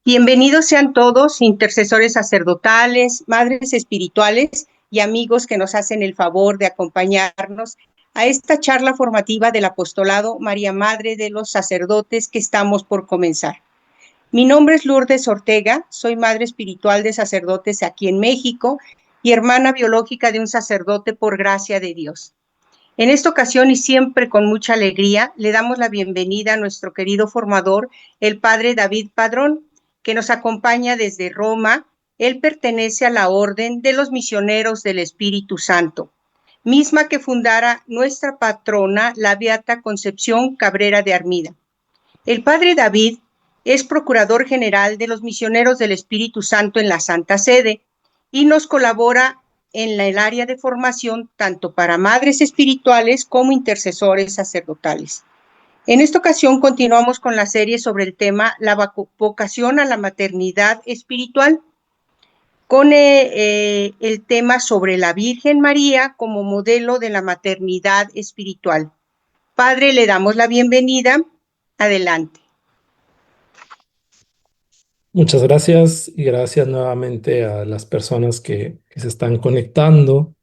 Bienvenidos sean todos, intercesores sacerdotales, madres espirituales y amigos que nos hacen el favor de acompañarnos a esta charla formativa del apostolado María Madre de los Sacerdotes que estamos por comenzar. Mi nombre es Lourdes Ortega, soy madre espiritual de sacerdotes aquí en México y hermana biológica de un sacerdote por gracia de Dios. En esta ocasión y siempre con mucha alegría, le damos la bienvenida a nuestro querido formador, el padre David Padrón, que nos acompaña desde Roma. Él pertenece a la Orden de los Misioneros del Espíritu Santo, misma que fundara nuestra patrona, la Beata Concepción Cabrera de Armida. El padre David es procurador general de los Misioneros del Espíritu Santo en la Santa Sede y nos colabora en el área de formación tanto para madres espirituales como intercesores sacerdotales. En esta ocasión continuamos con la serie sobre el tema la vocación a la maternidad espiritual, con el tema sobre la Virgen María como modelo de la maternidad espiritual. Padre, le damos la bienvenida. Adelante. Muchas gracias y gracias nuevamente a las personas que se están conectando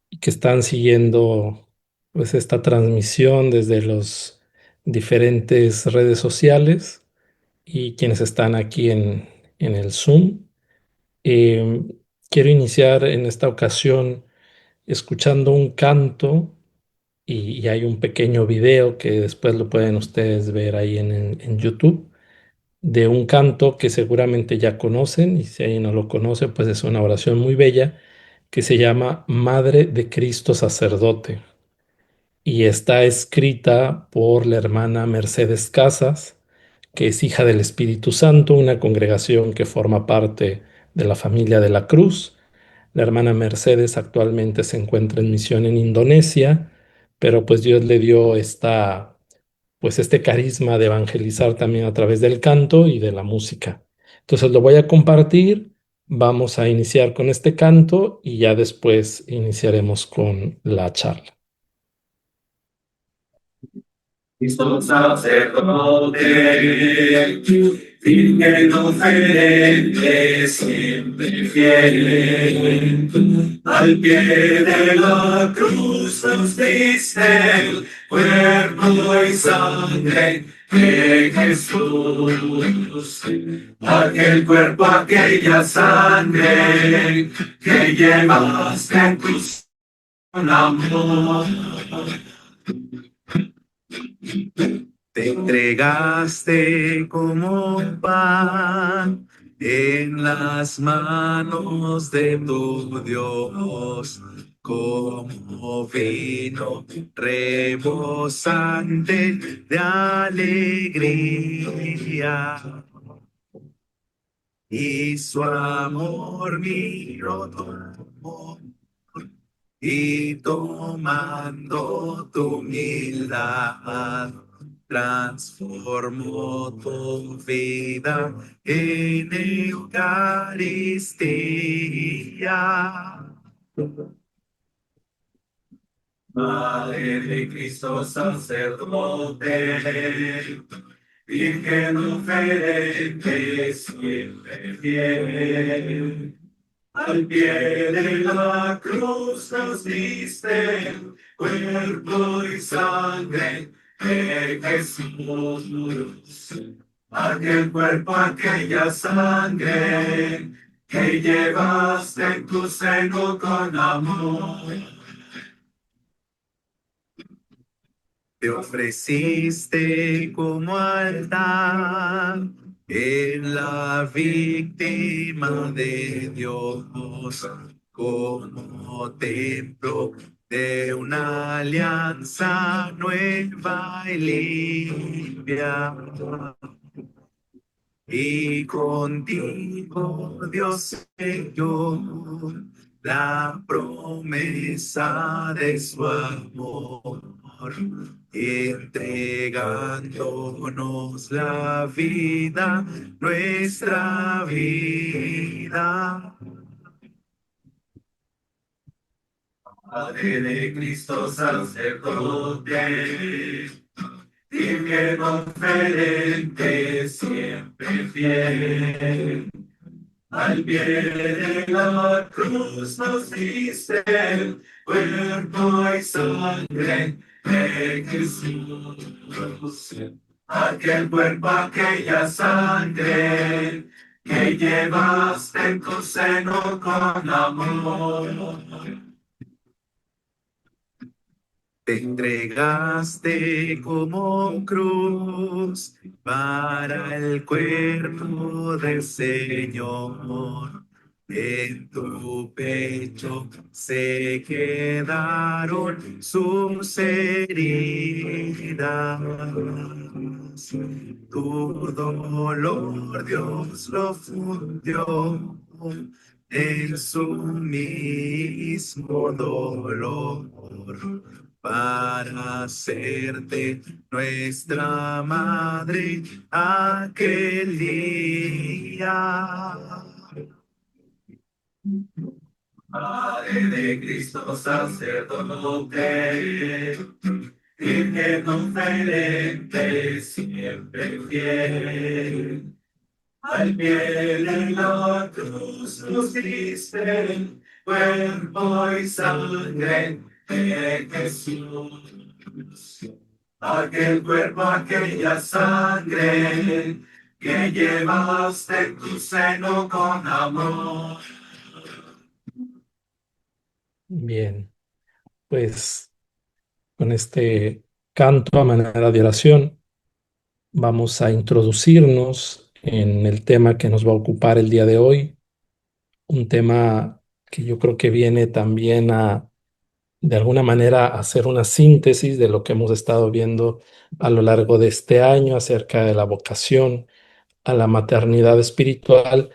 y que están siguiendo pues esta transmisión desde los diferentes redes sociales y quienes están aquí en el Zoom. Eh, Quiero iniciar en esta ocasión escuchando un canto y hay un pequeño video que después lo pueden ustedes ver ahí en YouTube de un canto que seguramente ya conocen, y si alguien no lo conoce, pues es una oración muy bella que se llama Madre de Cristo Sacerdote y está escrita por la hermana Mercedes Casas, que es hija del Espíritu Santo, una congregación que forma parte de la familia de la Cruz. La hermana Mercedes actualmente se encuentra en misión en Indonesia, pero pues Dios le dio este carisma de evangelizar también a través del canto y de la música. Entonces lo voy a compartir, vamos a iniciar con este canto y ya después iniciaremos con la charla. Cristo sacerdote, Virgen oferente, siempre fiel, al pie de la cruz nos diste el cuerpo y sangre de Jesús, aquel cuerpo, aquella sangre que llevaste en tu amor. Te entregaste como pan en las manos de tu Dios, como vino rebosante de alegría. Y su amor miró todo y tomando tu humildad, transformó tu vida en Eucaristía. Madre de Cristo sacerdote, Virgen oferente, siempre fiel. Al pie de la cruz nos diste cuerpo y sangre de Jesús. Aquel cuerpo, aquella sangre que llevaste en tu seno con amor. Te ofreciste como altar en la víctima de Dios, como templo de una alianza nueva y limpia. Y contigo Dios selló la promesa de su amor, entregándonos la vida, nuestra vida. Padre de Cristo sacerdote, Virgen conferente, siempre fiel. Al pie de la cruz nos diste cuerpo y sangre de Jesús. Aquel cuerpo, aquella sangre que llevaste en tu seno con amor. Te entregaste como cruz para el cuerpo del Señor. En tu pecho se quedaron sus heridas. Tu dolor Dios lo fundió en su mismo dolor para hacerte nuestra madre aquel día. Madre de Cristo sacerdote, Virgen conferente, siempre fiel. Al pie de la cruz nos diste cuerpo y sangre de Jesús. Aquel cuerpo, aquella sangre que llevaste en tu seno con amor. Bien, pues con este canto a manera de oración vamos a introducirnos en el tema que nos va a ocupar el día de hoy, un tema que yo creo que viene también a, de alguna manera, a hacer una síntesis de lo que hemos estado viendo a lo largo de este año acerca de la vocación a la maternidad espiritual,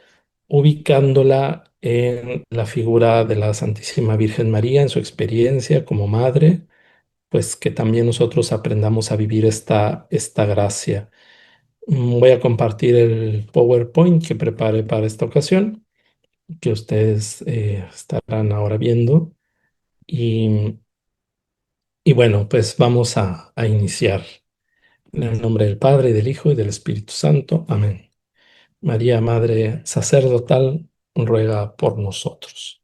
ubicándola en la figura de la Santísima Virgen María, en su experiencia como madre, pues que también nosotros aprendamos a vivir esta gracia. Voy a compartir el PowerPoint que preparé para esta ocasión, que ustedes estarán ahora viendo. Y, y bueno, pues vamos a iniciar. En el nombre del Padre, y del Hijo, y del Espíritu Santo. Amén. María, Madre sacerdotal, ruega por nosotros.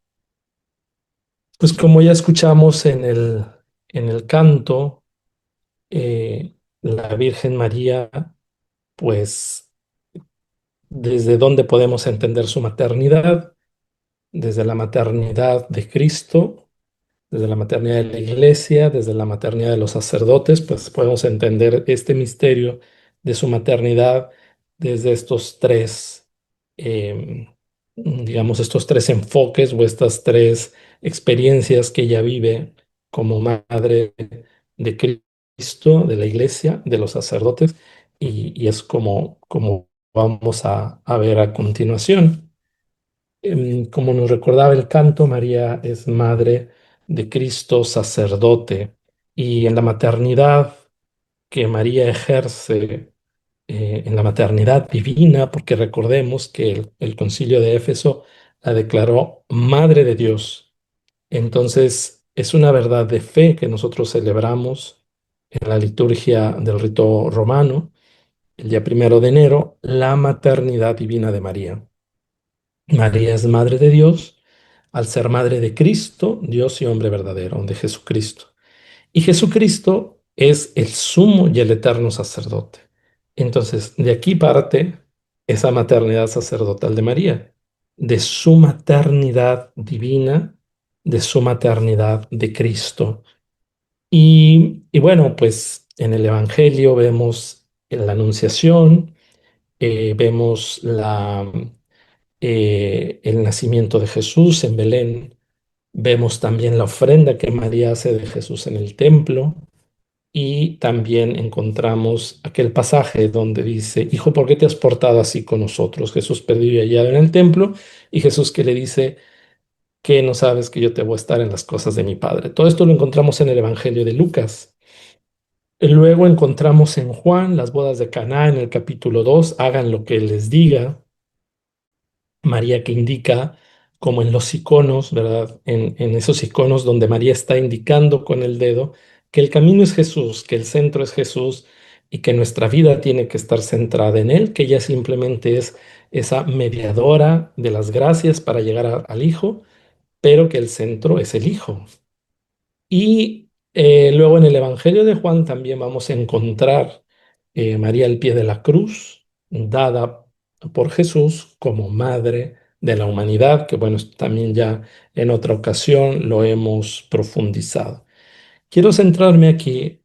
Pues como ya escuchamos en el canto, la Virgen María, pues, ¿desde dónde podemos entender su maternidad? Desde la maternidad de Cristo, desde la maternidad de la Iglesia, desde la maternidad de los sacerdotes, pues podemos entender este misterio de su maternidad desde estos tres, digamos, estos tres enfoques o estas tres experiencias que ella vive como madre de Cristo, de la Iglesia, de los sacerdotes, y es como vamos a ver a continuación. Como nos recordaba el canto, María es madre de Cristo sacerdote, y en la maternidad que María ejerce, en la maternidad divina, porque recordemos que el Concilio de Éfeso la declaró Madre de Dios. Entonces es una verdad de fe que nosotros celebramos en la liturgia del rito romano, el día 1 de enero, la maternidad divina de María. María es madre de Dios al ser madre de Cristo, Dios y hombre verdadero, de Jesucristo. Y Jesucristo es el sumo y el eterno sacerdote. Entonces, de aquí parte esa maternidad sacerdotal de María, de su maternidad divina, de su maternidad de Cristo. Y bueno, pues en el Evangelio vemos la Anunciación, vemos el nacimiento de Jesús en Belén. Vemos también la ofrenda que María hace de Jesús en el templo, y también encontramos aquel pasaje donde dice: Hijo, ¿por qué te has portado así con nosotros? Jesús perdido y hallado en el templo, y Jesús que le dice: ¿que no sabes que yo te voy a estar en las cosas de mi Padre? Todo esto lo encontramos en el Evangelio de Lucas. Luego encontramos en Juan las bodas de Caná en el capítulo 2, hagan lo que él les diga. María que indica, como en los iconos, ¿verdad? En esos iconos donde María está indicando con el dedo que el camino es Jesús, que el centro es Jesús, y que nuestra vida tiene que estar centrada en Él, que ella simplemente es esa mediadora de las gracias para llegar al Hijo, pero que el centro es el Hijo. Y luego en el Evangelio de Juan también vamos a encontrar María al pie de la cruz, dada por Jesús como madre de la humanidad, que bueno, esto también ya en otra ocasión lo hemos profundizado. Quiero centrarme aquí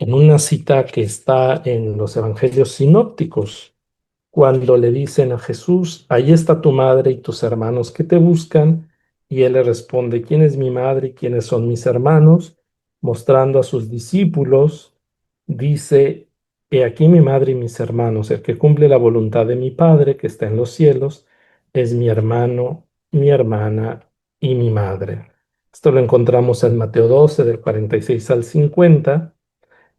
en una cita que está en los Evangelios sinópticos, cuando le dicen a Jesús, ahí está tu madre y tus hermanos que te buscan, y él le responde, ¿quién es mi madre y quiénes son mis hermanos? Mostrando a sus discípulos, dice, he aquí mi madre y mis hermanos, el que cumple la voluntad de mi Padre que está en los cielos, es mi hermano, mi hermana y mi madre. Esto lo encontramos en Mateo 12, del 46 al 50.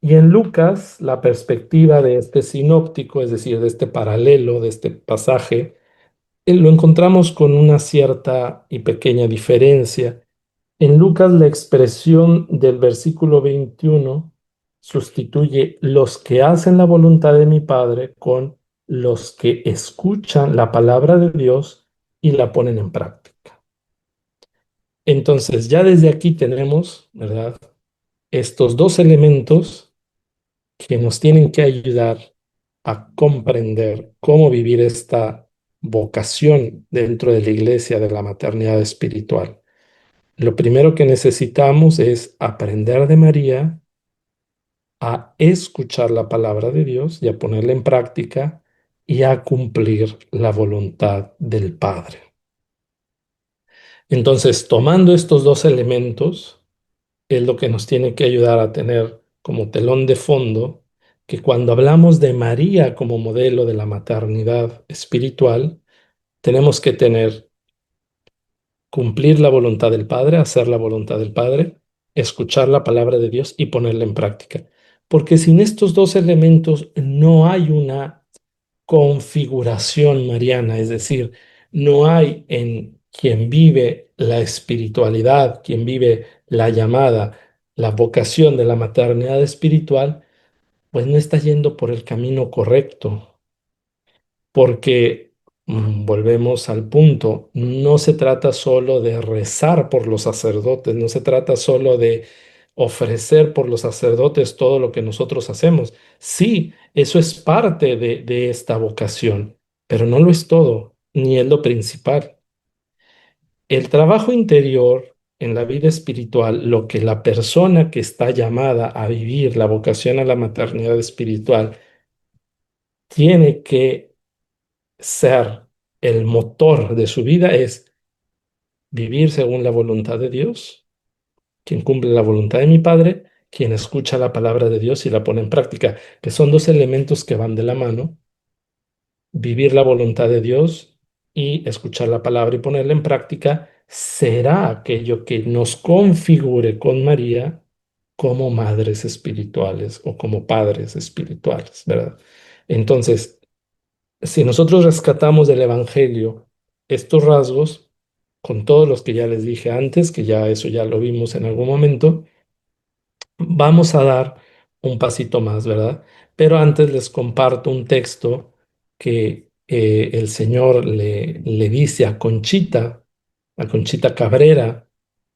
Y en Lucas, la perspectiva de este sinóptico, es decir, de este paralelo, de este pasaje, lo encontramos con una cierta y pequeña diferencia. En Lucas, la expresión del versículo 21 sustituye los que hacen la voluntad de mi Padre con los que escuchan la palabra de Dios y la ponen en práctica. Entonces, ya desde aquí tenemos, ¿verdad? Estos dos elementos que nos tienen que ayudar a comprender cómo vivir esta vocación dentro de la iglesia de la maternidad espiritual. Lo primero que necesitamos es aprender de María a escuchar la palabra de Dios y a ponerla en práctica y a cumplir la voluntad del Padre. Entonces, tomando estos dos elementos, es lo que nos tiene que ayudar a tener como telón de fondo que cuando hablamos de María como modelo de la maternidad espiritual, tenemos que cumplir la voluntad del Padre, hacer la voluntad del Padre, escuchar la palabra de Dios y ponerla en práctica. Porque sin estos dos elementos no hay una configuración mariana, es decir, no hay en quien vive la espiritualidad, quien vive la llamada, la vocación de la maternidad espiritual, pues no está yendo por el camino correcto, porque volvemos al punto, no se trata solo de rezar por los sacerdotes, no se trata solo de ofrecer por los sacerdotes todo lo que nosotros hacemos. Sí, eso es parte de esta vocación, pero no lo es todo, ni es lo principal. El trabajo interior en la vida espiritual, lo que la persona que está llamada a vivir la vocación a la maternidad espiritual tiene que ser el motor de su vida es vivir según la voluntad de Dios, quien cumple la voluntad de mi Padre, quien escucha la palabra de Dios y la pone en práctica, que son dos elementos que van de la mano, vivir la voluntad de Dios y escuchar la palabra y ponerla en práctica, será aquello que nos configure con María como madres espirituales o como padres espirituales, ¿verdad? Entonces, si nosotros rescatamos del Evangelio estos rasgos, con todos los que ya les dije antes, que ya eso ya lo vimos en algún momento, vamos a dar un pasito más, ¿verdad? Pero antes les comparto un texto que el Señor le dice a Conchita Cabrera,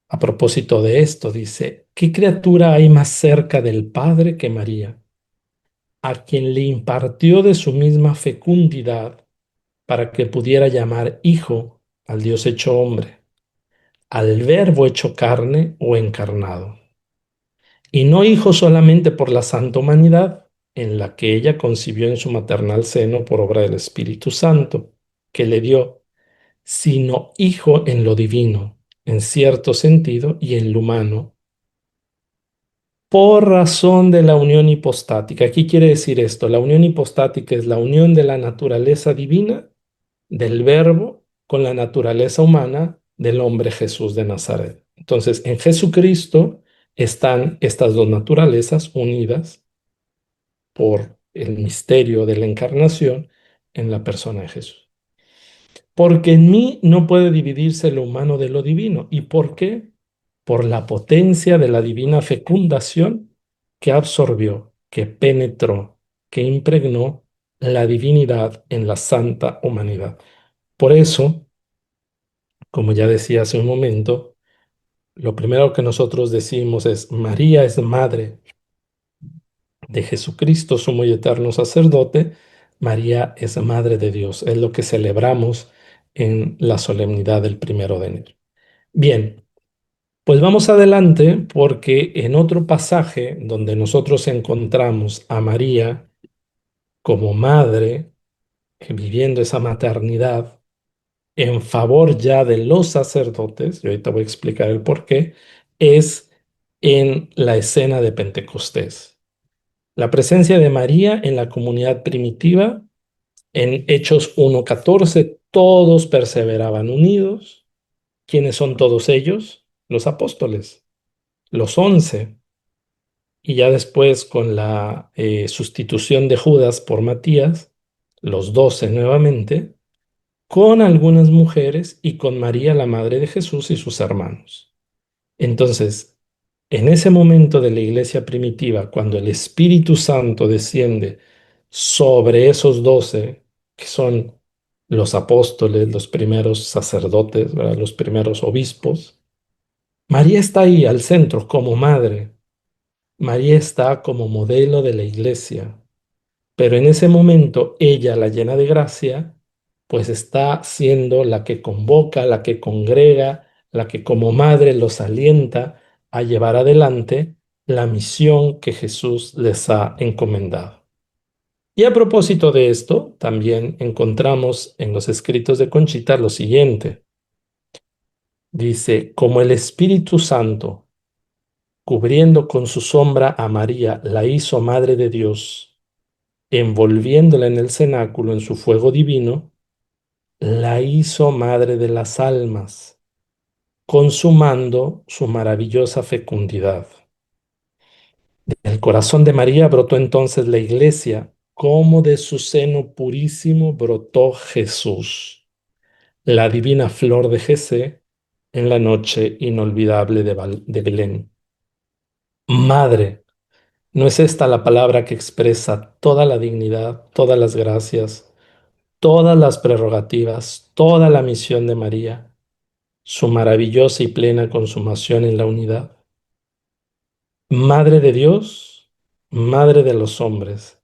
a propósito de esto, dice, ¿qué criatura hay más cerca del Padre que María, a quien le impartió de su misma fecundidad para que pudiera llamar hijo al Dios hecho hombre, al Verbo hecho carne o encarnado? Y no hijo solamente por la santa humanidad, en la que ella concibió en su maternal seno por obra del Espíritu Santo, que le dio, sino hijo en lo divino, en cierto sentido, y en lo humano, por razón de la unión hipostática. ¿Qué quiere decir esto? La unión hipostática es la unión de la naturaleza divina del Verbo con la naturaleza humana del hombre Jesús de Nazaret. Entonces, en Jesucristo están estas dos naturalezas unidas por el misterio de la encarnación en la persona de Jesús. Porque en mí no puede dividirse lo humano de lo divino. ¿Y por qué? Por la potencia de la divina fecundación que absorbió, que penetró, que impregnó la divinidad en la santa humanidad. Por eso, como ya decía hace un momento, lo primero que nosotros decimos es: María es madre de Jesucristo, sumo y eterno sacerdote. María es madre de Dios. Es lo que celebramos en la solemnidad del 1 de enero. Bien, pues vamos adelante, porque en otro pasaje donde nosotros encontramos a María como madre, viviendo esa maternidad en favor ya de los sacerdotes, y ahorita voy a explicar el por qué, es en la escena de Pentecostés. La presencia de María en la comunidad primitiva, en Hechos 1:14, todos perseveraban unidos. ¿Quiénes son todos ellos? Los apóstoles, los 11. Y ya después, con la sustitución de Judas por Matías, los 12 nuevamente, con algunas mujeres y con María, la madre de Jesús, y sus hermanos. Entonces, en ese momento de la iglesia primitiva, cuando el Espíritu Santo desciende sobre esos 12, que son los apóstoles, los primeros sacerdotes, ¿verdad? Los primeros obispos, María está ahí al centro como madre. María está como modelo de la iglesia. Pero en ese momento ella, la llena de gracia, pues está siendo la que convoca, la que congrega, la que como madre los alienta a llevar adelante la misión que Jesús les ha encomendado. Y a propósito de esto, también encontramos en los escritos de Conchita lo siguiente. Dice: como el Espíritu Santo, cubriendo con su sombra a María, la hizo Madre de Dios, envolviéndola en el cenáculo en su fuego divino, la hizo madre de las almas, consumando su maravillosa fecundidad. Del corazón de María brotó entonces la iglesia, como de su seno purísimo brotó Jesús, la divina flor de Jesé, en la noche inolvidable de Belén. Madre, ¿no es esta la palabra que expresa toda la dignidad, todas las gracias, todas las prerrogativas, toda la misión de María, su maravillosa y plena consumación en la unidad? Madre de Dios, Madre de los hombres,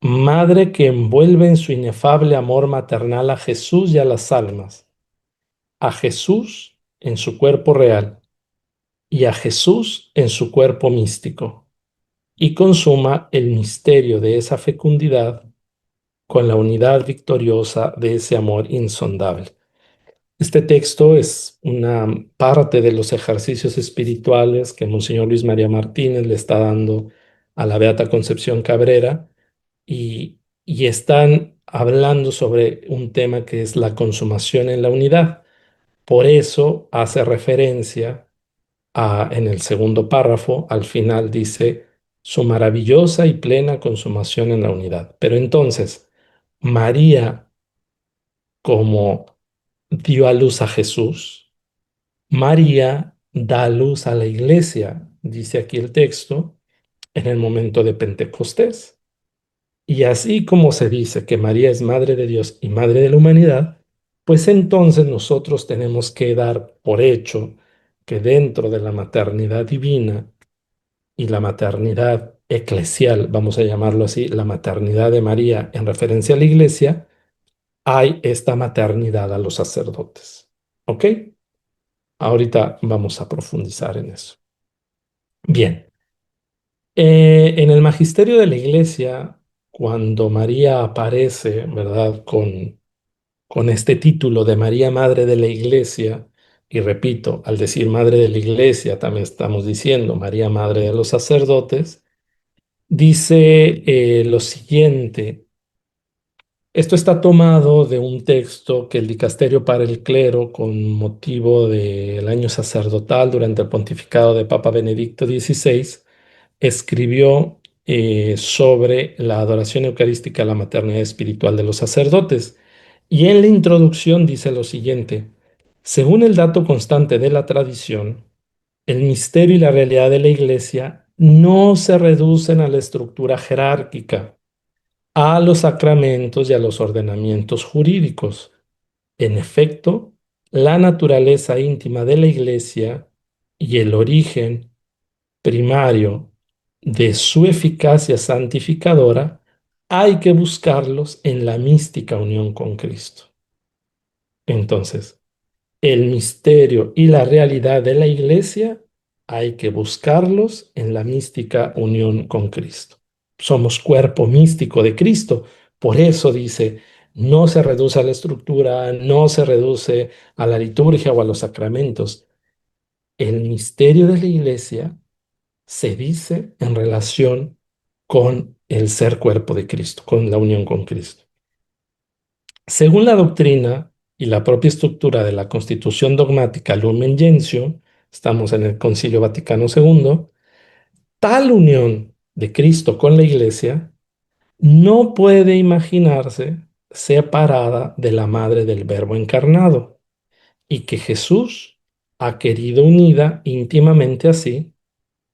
Madre que envuelve en su inefable amor maternal a Jesús y a las almas, a Jesús en su cuerpo real y a Jesús en su cuerpo místico, y consuma el misterio de esa fecundidad con la unidad victoriosa de ese amor insondable. Este texto es una parte de los ejercicios espirituales que Monseñor Luis María Martínez le está dando a la Beata Concepción Cabrera, y están hablando sobre un tema que es la consumación en la unidad. Por eso hace referencia en el segundo párrafo, al final dice: su maravillosa y plena consumación en la unidad. Pero entonces, María, como dio a luz a Jesús, María da a luz a la iglesia, dice aquí el texto, en el momento de Pentecostés. Y así como se dice que María es madre de Dios y madre de la humanidad, pues entonces nosotros tenemos que dar por hecho que dentro de la maternidad divina y la maternidad eclesial, vamos a llamarlo así, la maternidad de María en referencia a la iglesia, hay esta maternidad a los sacerdotes. ¿Ok? Ahorita vamos a profundizar en eso. Bien, en el magisterio de la iglesia, cuando María aparece, ¿verdad? Con este título de María, Madre de la Iglesia, y repito, al decir Madre de la Iglesia, también estamos diciendo María, Madre de los sacerdotes, dice lo siguiente. Esto está tomado de un texto que el Dicasterio para el Clero, con motivo del año sacerdotal durante el pontificado de Papa Benedicto XVI, escribió sobre la adoración eucarística a la maternidad espiritual de los sacerdotes. Y en la introducción dice lo siguiente: según el dato constante de la tradición, el misterio y la realidad de la Iglesia no se reducen a la estructura jerárquica, a los sacramentos y a los ordenamientos jurídicos. En efecto, la naturaleza íntima de la Iglesia y el origen primario de su eficacia santificadora hay que buscarlos en la mística unión con Cristo. Entonces, el misterio y la realidad de la Iglesia hay que buscarlos en la mística unión con Cristo. Somos cuerpo místico de Cristo. Por eso dice, no se reduce a la estructura, no se reduce a la liturgia o a los sacramentos. El misterio de la Iglesia se dice en relación con el ser cuerpo de Cristo, con la unión con Cristo. Según la doctrina y la propia estructura de la Constitución dogmática Lumen Gentium, estamos en el Concilio Vaticano II, tal unión de Cristo con la Iglesia no puede imaginarse separada de la madre del Verbo encarnado, y que Jesús ha querido unida íntimamente así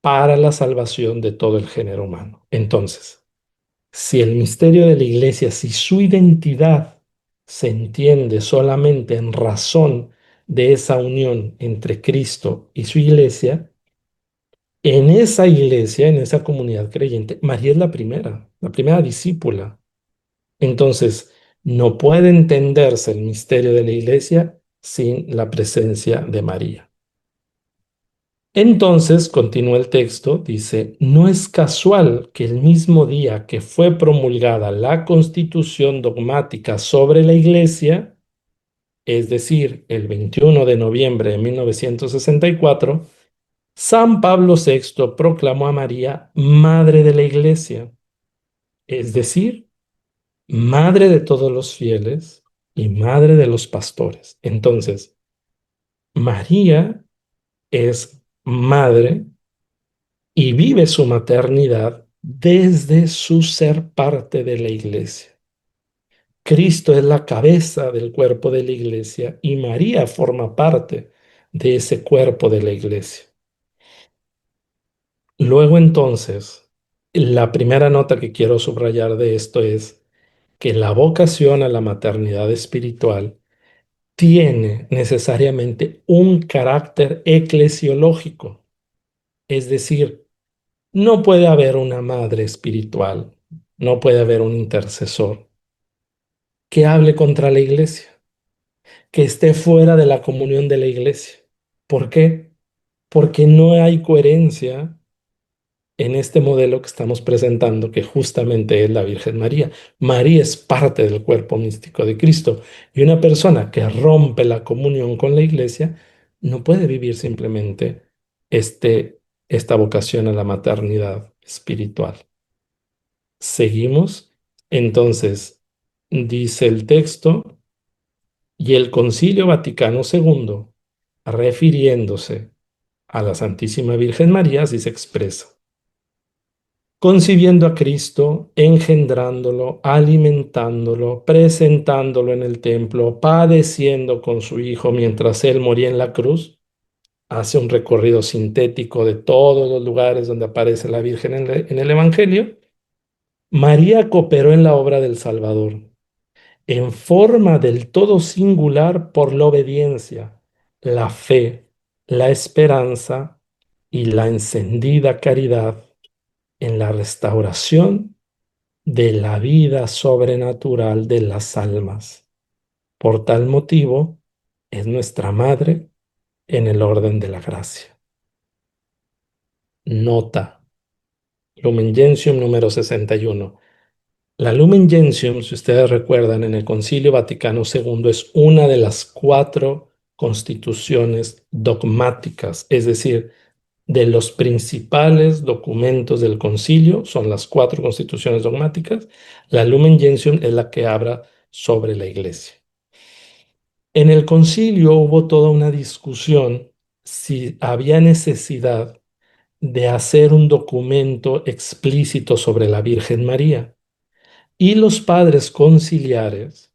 para la salvación de todo el género humano. Entonces, si el misterio de la Iglesia, si su identidad se entiende solamente en razón de esa unión entre Cristo y su Iglesia, en esa iglesia, en esa comunidad creyente, María es la primera discípula. Entonces, no puede entenderse el misterio de la Iglesia sin la presencia de María. Entonces, continúa el texto, dice, no es casual que el mismo día que fue promulgada la Constitución dogmática sobre la Iglesia, es decir, el 21 de noviembre de 1964, San Pablo VI proclamó a María Madre de la Iglesia, es decir, Madre de todos los fieles y Madre de los pastores. Entonces, María es madre y vive su maternidad desde su ser parte de la Iglesia. Cristo es la cabeza del cuerpo de la Iglesia y María forma parte de ese cuerpo de la Iglesia. Luego entonces, la primera nota que quiero subrayar de esto es que la vocación a la maternidad espiritual tiene necesariamente un carácter eclesiológico, es decir, no puede haber una madre espiritual, no puede haber un intercesor que hable contra la iglesia, que esté fuera de la comunión de la iglesia. ¿Por qué? Porque no hay coherencia en este modelo que estamos presentando, que justamente es la Virgen María. María es parte del cuerpo místico de Cristo y una persona que rompe la comunión con la iglesia no puede vivir simplemente esta vocación a la maternidad espiritual. Seguimos. Entonces, dice el texto, y el Concilio Vaticano II, refiriéndose a la Santísima Virgen María, así se expresa: concibiendo a Cristo, engendrándolo, alimentándolo, presentándolo en el templo, padeciendo con su Hijo mientras Él moría en la cruz. Hace un recorrido sintético de todos los lugares donde aparece la Virgen en el Evangelio. María cooperó en la obra del Salvador, en forma del todo singular por la obediencia, la fe, la esperanza y la encendida caridad en la restauración de la vida sobrenatural de las almas. Por tal motivo, es nuestra madre en el orden de la gracia. Nota: Lumen Gentium número 61. La Lumen Gentium, si ustedes recuerdan, en el Concilio Vaticano II es una de las 4 constituciones dogmáticas, es decir, de los principales documentos del concilio, son las 4 constituciones dogmáticas. La Lumen Gentium es la que habla sobre la Iglesia. En el concilio hubo toda una discusión si había necesidad de hacer un documento explícito sobre la Virgen María. Y los padres conciliares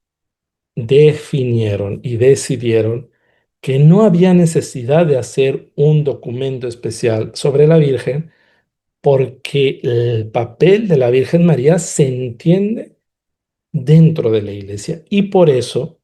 definieron y decidieron que no había necesidad de hacer un documento especial sobre la Virgen, porque el papel de la Virgen María se entiende dentro de la iglesia y por eso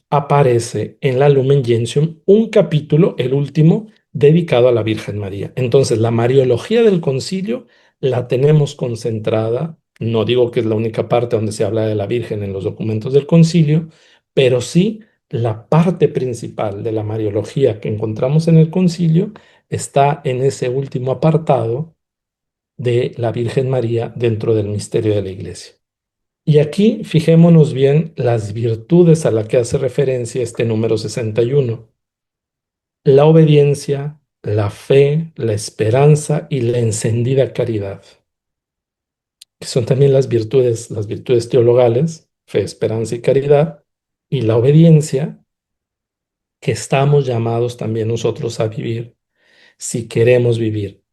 aparece en la Lumen Gentium un capítulo, el último, dedicado a la Virgen María. Entonces, la Mariología del Concilio la tenemos concentrada, no digo que es la única parte donde se habla de la Virgen en los documentos del Concilio, pero sí la parte principal de la Mariología que encontramos en el Concilio está en ese último apartado de la Virgen María dentro del misterio de la Iglesia. Y aquí fijémonos bien las virtudes a las que hace referencia este número 61: la obediencia, la fe, la esperanza y la encendida caridad, que son también las virtudes teologales, fe, esperanza y caridad, y la obediencia, que estamos llamados también nosotros a vivir si queremos vivir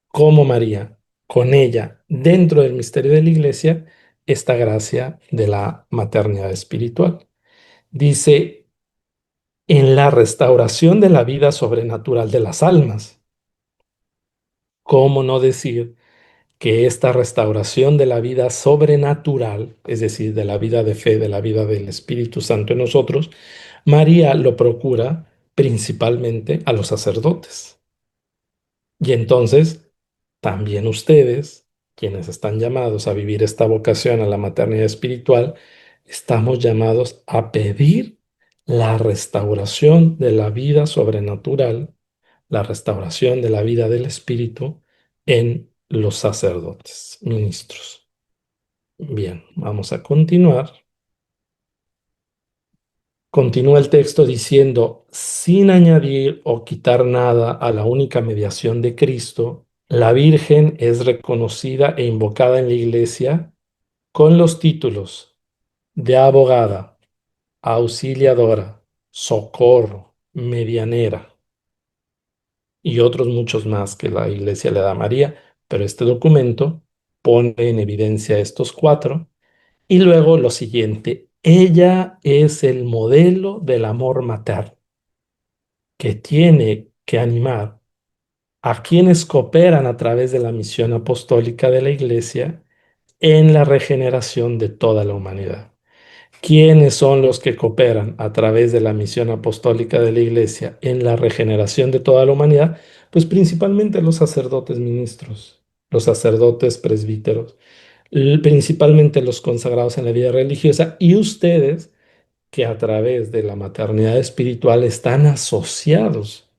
como María, con ella, dentro del misterio de la Iglesia, esta gracia de la maternidad espiritual. Dice, en la restauración de la vida sobrenatural de las almas. ¿Cómo no decir que esta restauración de la vida sobrenatural, es decir, de la vida de fe, de la vida del Espíritu Santo en nosotros, María lo procura principalmente a los sacerdotes? Y entonces, también ustedes, quienes están llamados a vivir esta vocación a la maternidad espiritual, estamos llamados a pedir la restauración de la vida sobrenatural, la restauración de la vida del Espíritu en los sacerdotes, ministros. Bien, vamos a continuar. Continúa el texto diciendo, sin añadir o quitar nada a la única mediación de Cristo, la Virgen es reconocida e invocada en la Iglesia con los títulos de abogada, auxiliadora, socorro, medianera y otros muchos más que la Iglesia le da a María, pero este documento pone en evidencia estos cuatro. Y luego lo siguiente, ella es el modelo del amor materno que tiene que animar a quienes cooperan a través de la misión apostólica de la Iglesia en la regeneración de toda la humanidad. ¿Quiénes son los que cooperan a través de la misión apostólica de la Iglesia en la regeneración de toda la humanidad? Pues principalmente los sacerdotes ministros, los sacerdotes presbíteros, principalmente los consagrados en la vida religiosa y ustedes que a través de la maternidad espiritual están asociados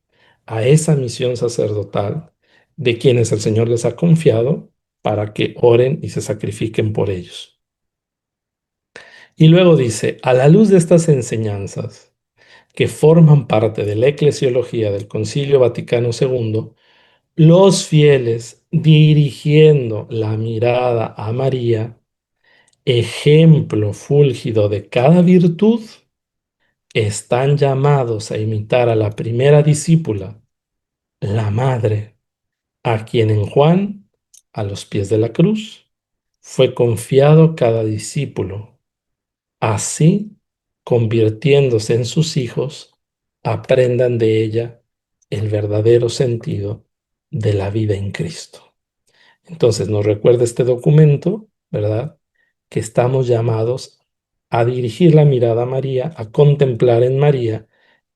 a esa misión sacerdotal de quienes el Señor les ha confiado para que oren y se sacrifiquen por ellos. Y luego dice, a la luz de estas enseñanzas que forman parte de la eclesiología del Concilio Vaticano II, los fieles dirigiendo la mirada a María, ejemplo fúlgido de cada virtud, están llamados a imitar a la primera discípula, la madre, a quien en Juan, a los pies de la cruz, fue confiado cada discípulo. Así, convirtiéndose en sus hijos, aprendan de ella el verdadero sentido de la vida en Cristo. Entonces nos recuerda este documento, ¿verdad? Que estamos llamados a dirigir la mirada a María, a contemplar en María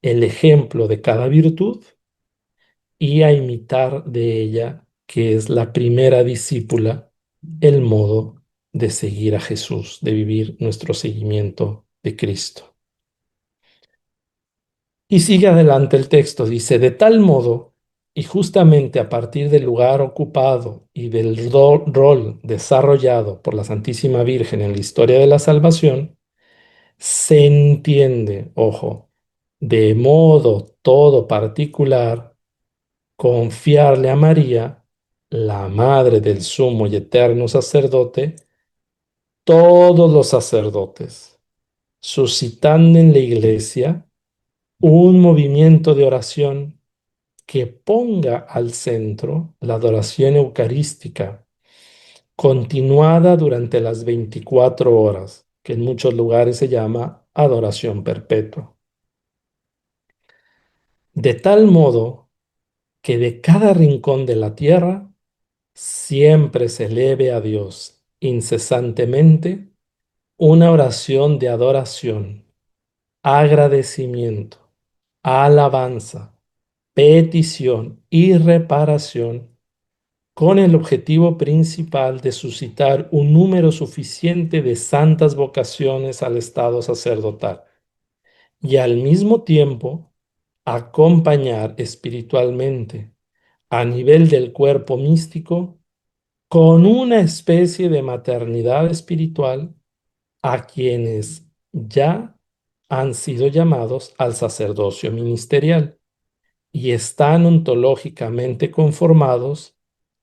el ejemplo de cada virtud y a imitar de ella, que es la primera discípula, el modo de seguir a Jesús, de vivir nuestro seguimiento de Cristo. Y sigue adelante el texto, dice, de tal modo, y justamente a partir del lugar ocupado y del rol desarrollado por la Santísima Virgen en la historia de la salvación, se entiende, ojo, de modo todo particular, confiarle a María, la madre del sumo y eterno sacerdote, todos los sacerdotes, suscitando en la iglesia un movimiento de oración que ponga al centro la adoración eucarística, continuada durante las 24 horas, que en muchos lugares se llama adoración perpetua. De tal modo que de cada rincón de la tierra siempre se eleve a Dios incesantemente una oración de adoración, agradecimiento, alabanza, petición y reparación, con el objetivo principal de suscitar un número suficiente de santas vocaciones al estado sacerdotal y al mismo tiempo acompañar espiritualmente a nivel del cuerpo místico con una especie de maternidad espiritual a quienes ya han sido llamados al sacerdocio ministerial y están ontológicamente conformados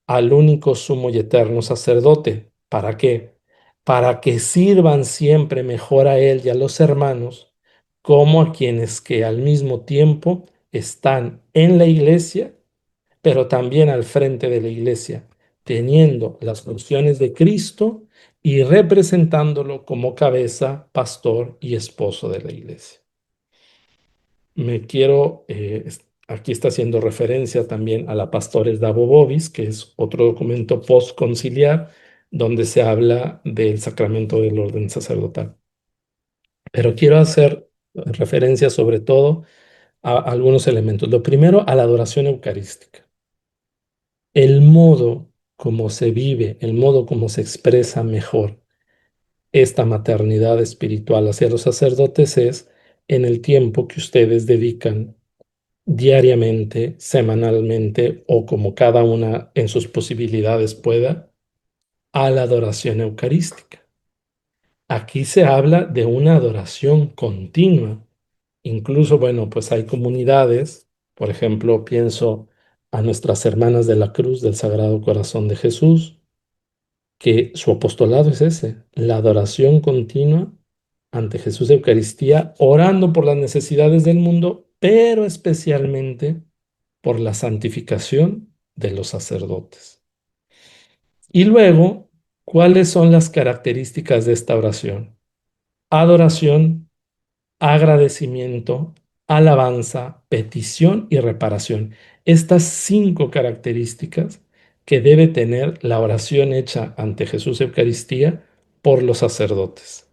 al único sumo y eterno sacerdote. ¿Para qué? Para que sirvan siempre mejor a él y a los hermanos como a quienes que al mismo tiempo están en la iglesia, pero también al frente de la iglesia, teniendo las funciones de Cristo y representándolo como cabeza, pastor y esposo de la iglesia. Aquí está haciendo referencia también a la Pastores Dabo Vobis, que es otro documento postconciliar donde se habla del sacramento del orden sacerdotal. Pero quiero hacer referencia sobre todo a algunos elementos. Lo primero, a la adoración eucarística. El modo como se vive, el modo como se expresa mejor esta maternidad espiritual hacia los sacerdotes es en el tiempo que ustedes dedican diariamente, semanalmente o como cada una en sus posibilidades pueda, a la adoración eucarística. Aquí se habla de una adoración continua. Incluso, bueno, pues hay comunidades, por ejemplo, pienso a nuestras hermanas de la Cruz del Sagrado Corazón de Jesús, que su apostolado es ese, la adoración continua ante Jesús de Eucaristía, orando por las necesidades del mundo, pero especialmente por la santificación de los sacerdotes. Y luego, ¿cuáles son las características de esta oración? Adoración, agradecimiento, alabanza, petición y reparación. Estas 5 características que debe tener la oración hecha ante Jesús Eucaristía por los sacerdotes.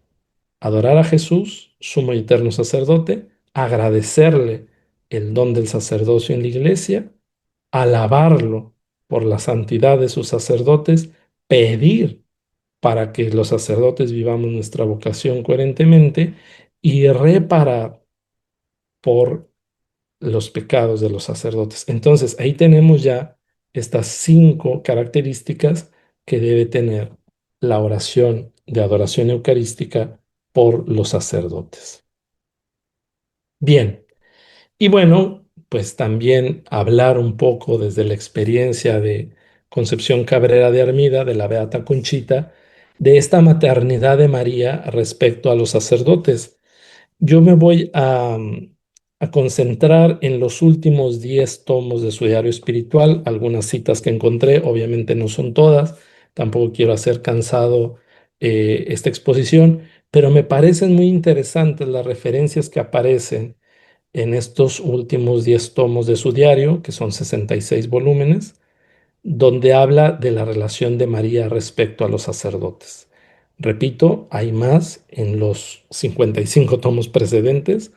Adorar a Jesús, sumo y eterno sacerdote, agradecerle el don del sacerdocio en la iglesia, alabarlo por la santidad de sus sacerdotes, pedir para que los sacerdotes vivamos nuestra vocación coherentemente y reparar por los pecados de los sacerdotes. Entonces, ahí tenemos ya estas 5 características que debe tener la oración de adoración eucarística por los sacerdotes. Bien, y bueno, pues también hablar un poco desde la experiencia de Concepción Cabrera de Armida, de la Beata Conchita, de esta maternidad de María respecto a los sacerdotes. Yo me voy a concentrar en los últimos 10 tomos de su diario espiritual, algunas citas que encontré, obviamente no son todas, tampoco quiero hacer cansado esta exposición, pero me parecen muy interesantes las referencias que aparecen en estos últimos 10 tomos de su diario, que son 66 volúmenes, donde habla de la relación de María respecto a los sacerdotes. Repito, hay más en los 55 tomos precedentes.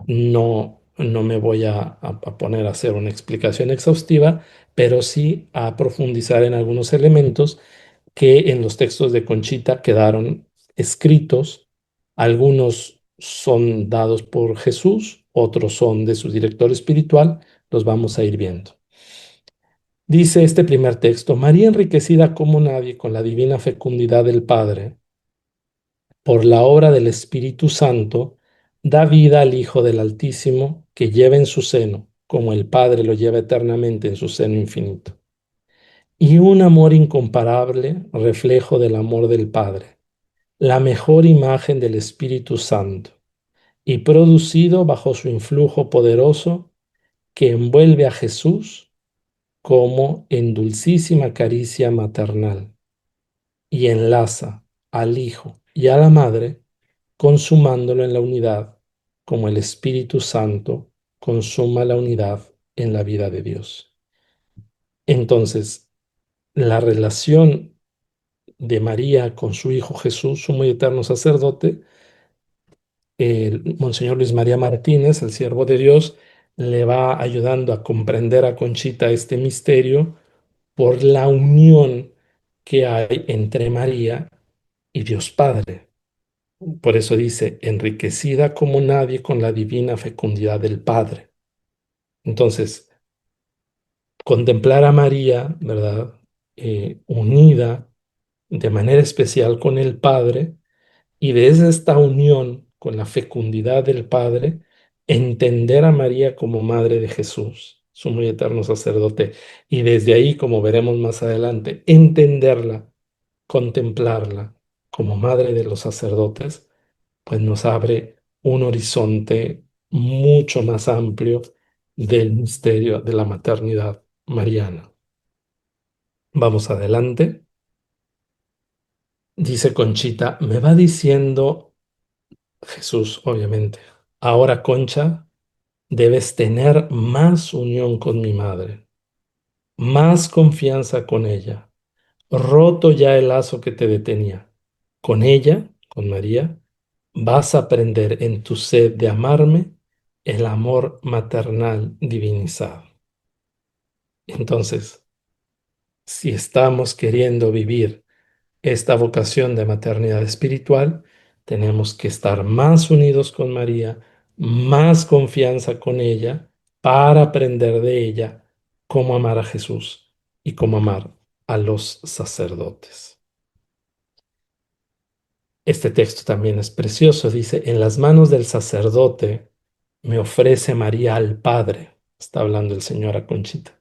No me voy a poner a hacer una explicación exhaustiva, pero sí a profundizar en algunos elementos que en los textos de Conchita quedaron escritos. Algunos son dados por Jesús, otros son de su director espiritual. Los vamos a ir viendo. Dice este primer texto: María, enriquecida como nadie con la divina fecundidad del Padre, por la obra del Espíritu Santo, da vida al Hijo del Altísimo, que lleva en su seno, como el Padre lo lleva eternamente en su seno infinito. Y un amor incomparable, reflejo del amor del Padre, la mejor imagen del Espíritu Santo, y producido bajo su influjo poderoso, que envuelve a Jesús como en dulcísima caricia maternal y enlaza al Hijo y a la Madre, consumándolo en la unidad, como el Espíritu Santo consuma la unidad en la vida de Dios. Entonces, la relación de María con su Hijo Jesús, su muy eterno sacerdote, el Monseñor Luis María Martínez, el siervo de Dios, le va ayudando a comprender a Conchita este misterio por la unión que hay entre María y Dios Padre. Por eso dice, enriquecida como nadie con la divina fecundidad del Padre. Entonces, contemplar a María, ¿verdad? Unida de manera especial con el Padre, y desde esta unión con la fecundidad del Padre, entender a María como Madre de Jesús, su muy eterno sacerdote, y desde ahí, como veremos más adelante, entenderla, contemplarla como Madre de los sacerdotes, pues nos abre un horizonte mucho más amplio del misterio de la maternidad mariana. Vamos adelante. Dice Conchita, me va diciendo Jesús, obviamente, ahora Concha, debes tener más unión con mi madre, más confianza con ella, roto ya el lazo que te detenía. Con ella, con María, vas a aprender en tu sed de amarme el amor maternal divinizado. Entonces, si estamos queriendo vivir esta vocación de maternidad espiritual, tenemos que estar más unidos con María, más confianza con ella, para aprender de ella cómo amar a Jesús y cómo amar a los sacerdotes. Este texto también es precioso. Dice, en las manos del sacerdote me ofrece María al Padre. Está hablando el Señor a Conchita,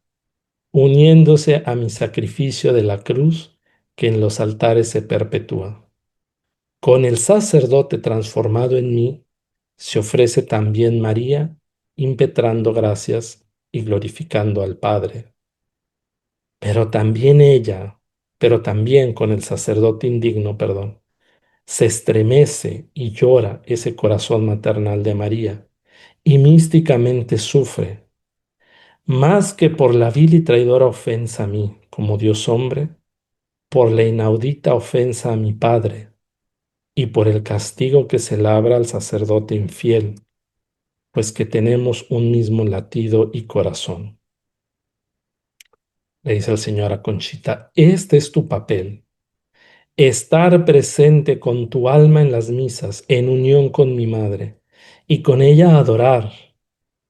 uniéndose a mi sacrificio de la cruz que en los altares se perpetúa. Con el sacerdote transformado en mí, se ofrece también María, impetrando gracias y glorificando al Padre. Pero también ella, pero también con el sacerdote indigno, perdón, se estremece y llora ese corazón maternal de María, y místicamente sufre, más que por la vil y traidora ofensa a mí, como Dios hombre, por la inaudita ofensa a mi Padre, y por el castigo que se labra al sacerdote infiel, pues que tenemos un mismo latido y corazón. Le dice el Señor a Conchita, este es tu papel, estar presente con tu alma en las misas, en unión con mi madre, y con ella adorar,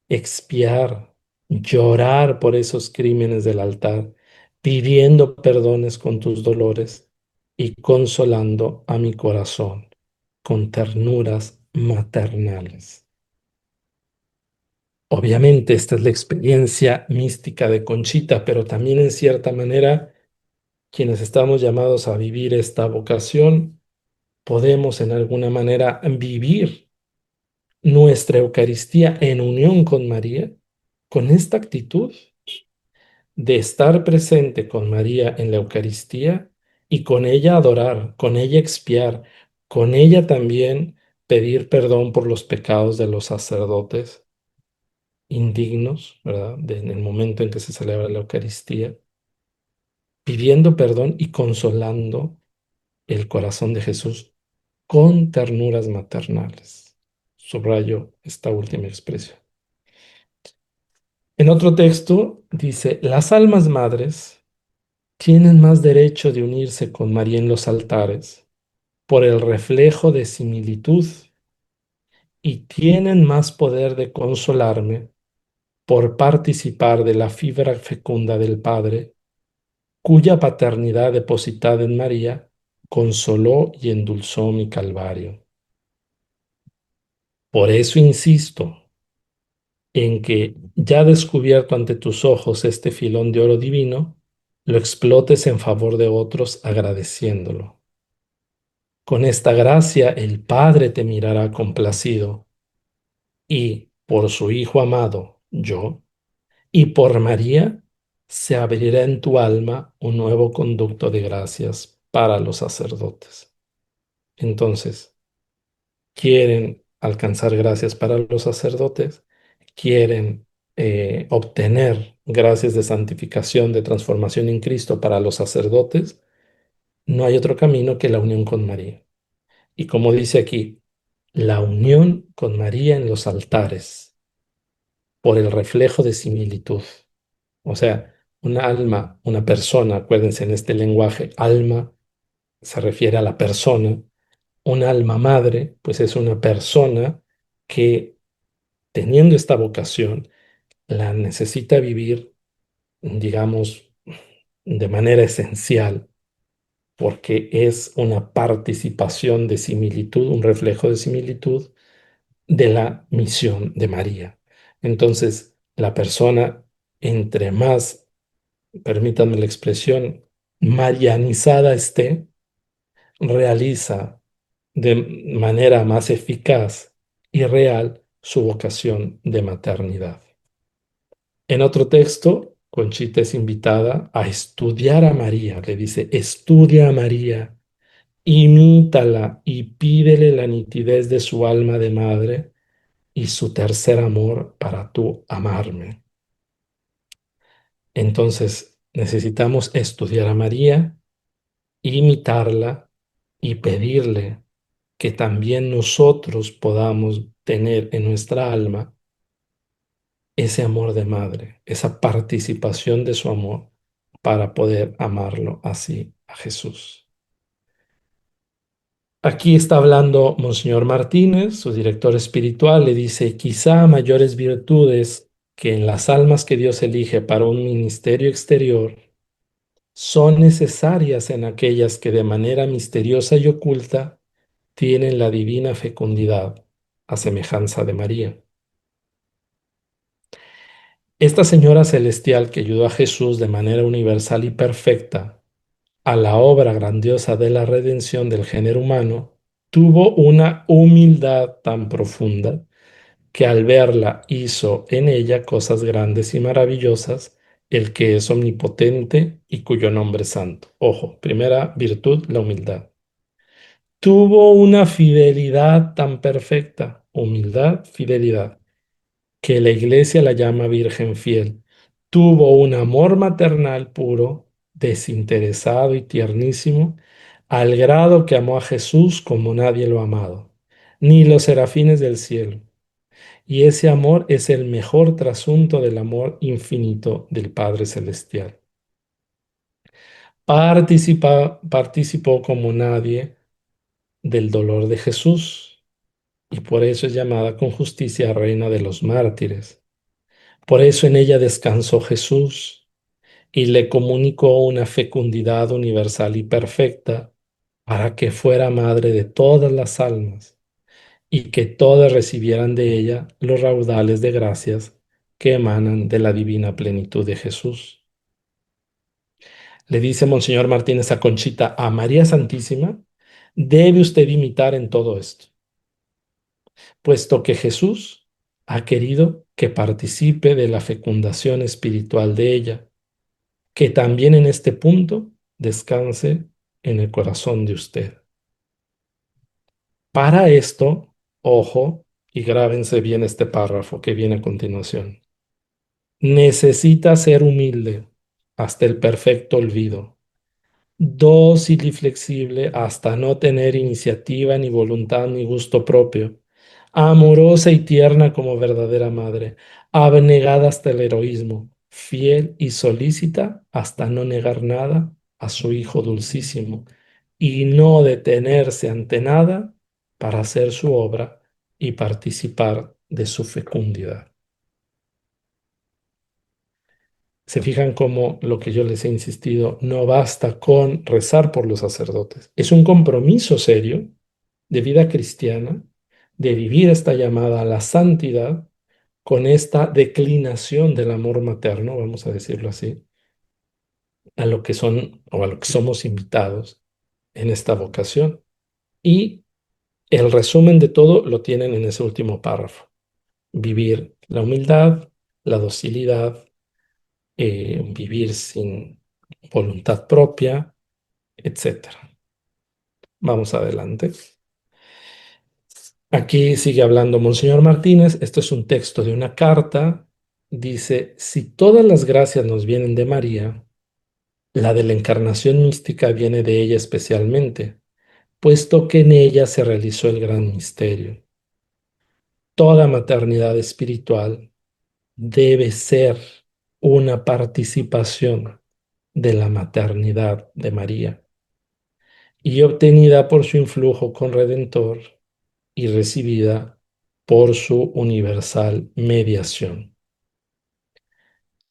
expiar, llorar por esos crímenes del altar, pidiendo perdones con tus dolores y consolando a mi corazón con ternuras maternales. Obviamente esta es la experiencia mística de Conchita, pero también en cierta manera quienes estamos llamados a vivir esta vocación podemos en alguna manera vivir nuestra Eucaristía en unión con María, con esta actitud de estar presente con María en la Eucaristía y con ella adorar, con ella expiar, con ella también pedir perdón por los pecados de los sacerdotes indignos, ¿verdad? En el momento en que se celebra la Eucaristía, pidiendo perdón y consolando el corazón de Jesús con ternuras maternales. Subrayo esta última expresión. En otro texto dice, las almas madres tienen más derecho de unirse con María en los altares por el reflejo de similitud y tienen más poder de consolarme por participar de la fibra fecunda del Padre, cuya paternidad depositada en María consoló y endulzó mi Calvario. Por eso insisto en que, ya descubierto ante tus ojos este filón de oro divino, lo explotes en favor de otros agradeciéndolo. Con esta gracia el Padre te mirará complacido y, por su Hijo amado, yo, y por María, se abrirá en tu alma un nuevo conducto de gracias para los sacerdotes. Entonces, quieren alcanzar gracias para los sacerdotes, quieren obtener gracias de santificación, de transformación en Cristo para los sacerdotes, no hay otro camino que la unión con María. Y como dice aquí, la unión con María en los altares, por el reflejo de similitud. O sea, una alma, una persona, acuérdense en este lenguaje, alma se refiere a la persona, un alma madre, pues es una persona que teniendo esta vocación, la necesita vivir, digamos, de manera esencial, porque es una participación de similitud, un reflejo de similitud de la misión de María. Entonces, la persona, entre más, permítanme la expresión, marianizada esté, realiza de manera más eficaz y real su vocación de maternidad. En otro texto, Conchita es invitada a estudiar a María. Le dice, estudia a María, imítala y pídele la nitidez de su alma de madre y su tercer amor para tú amarme. Entonces, necesitamos estudiar a María, imitarla y pedirle que también nosotros podamos tener en nuestra alma ese amor de madre, esa participación de su amor para poder amarlo así a Jesús. Aquí está hablando Monseñor Martínez, su director espiritual, le dice, quizá mayores virtudes que en las almas que Dios elige para un ministerio exterior son necesarias en aquellas que de manera misteriosa y oculta tienen la divina fecundidad, a semejanza de María. Esta señora celestial que ayudó a Jesús de manera universal y perfecta a la obra grandiosa de la redención del género humano, tuvo una humildad tan profunda que al verla hizo en ella cosas grandes y maravillosas, el que es omnipotente y cuyo nombre es santo. Ojo, primera virtud, la humildad. Tuvo una fidelidad tan perfecta, humildad, fidelidad, que la iglesia la llama Virgen fiel. Tuvo un amor maternal puro, desinteresado y tiernísimo, al grado que amó a Jesús como nadie lo ha amado, ni los serafines del cielo. Y ese amor es el mejor trasunto del amor infinito del Padre Celestial. Participó como nadie del dolor de Jesús y por eso es llamada con justicia Reina de los Mártires. Por eso en ella descansó Jesús y le comunicó una fecundidad universal y perfecta para que fuera madre de todas las almas y que todas recibieran de ella los raudales de gracias que emanan de la divina plenitud de Jesús. Le dice Monseñor Martínez a Conchita, a María Santísima, debe usted imitar en todo esto, puesto que Jesús ha querido que participe de la fecundación espiritual de ella, que también en este punto descanse en el corazón de usted. Para esto, ojo, y grábense bien este párrafo que viene a continuación. Necesita ser humilde hasta el perfecto olvido, dócil y flexible hasta no tener iniciativa ni voluntad ni gusto propio, amorosa y tierna como verdadera madre, abnegada hasta el heroísmo, fiel y solícita hasta no negar nada a su Hijo dulcísimo y no detenerse ante nada para hacer su obra y participar de su fecundidad. Se fijan cómo lo que yo les he insistido, no basta con rezar por los sacerdotes. Es un compromiso serio de vida cristiana, de vivir esta llamada a la santidad con esta declinación del amor materno, vamos a decirlo así, a lo que son o a lo que somos invitados en esta vocación. Y el resumen de todo lo tienen en ese último párrafo. Vivir la humildad, la docilidad, vivir sin voluntad propia, etcétera. Vamos adelante. Aquí sigue hablando Monseñor Martínez. Esto es un texto de una carta dice, si todas las gracias nos vienen de María, la de la encarnación mística viene de ella especialmente, puesto que en ella se realizó el gran misterio. Toda maternidad espiritual debe ser una participación de la maternidad de María y obtenida por su influjo conredentor y recibida por su universal mediación.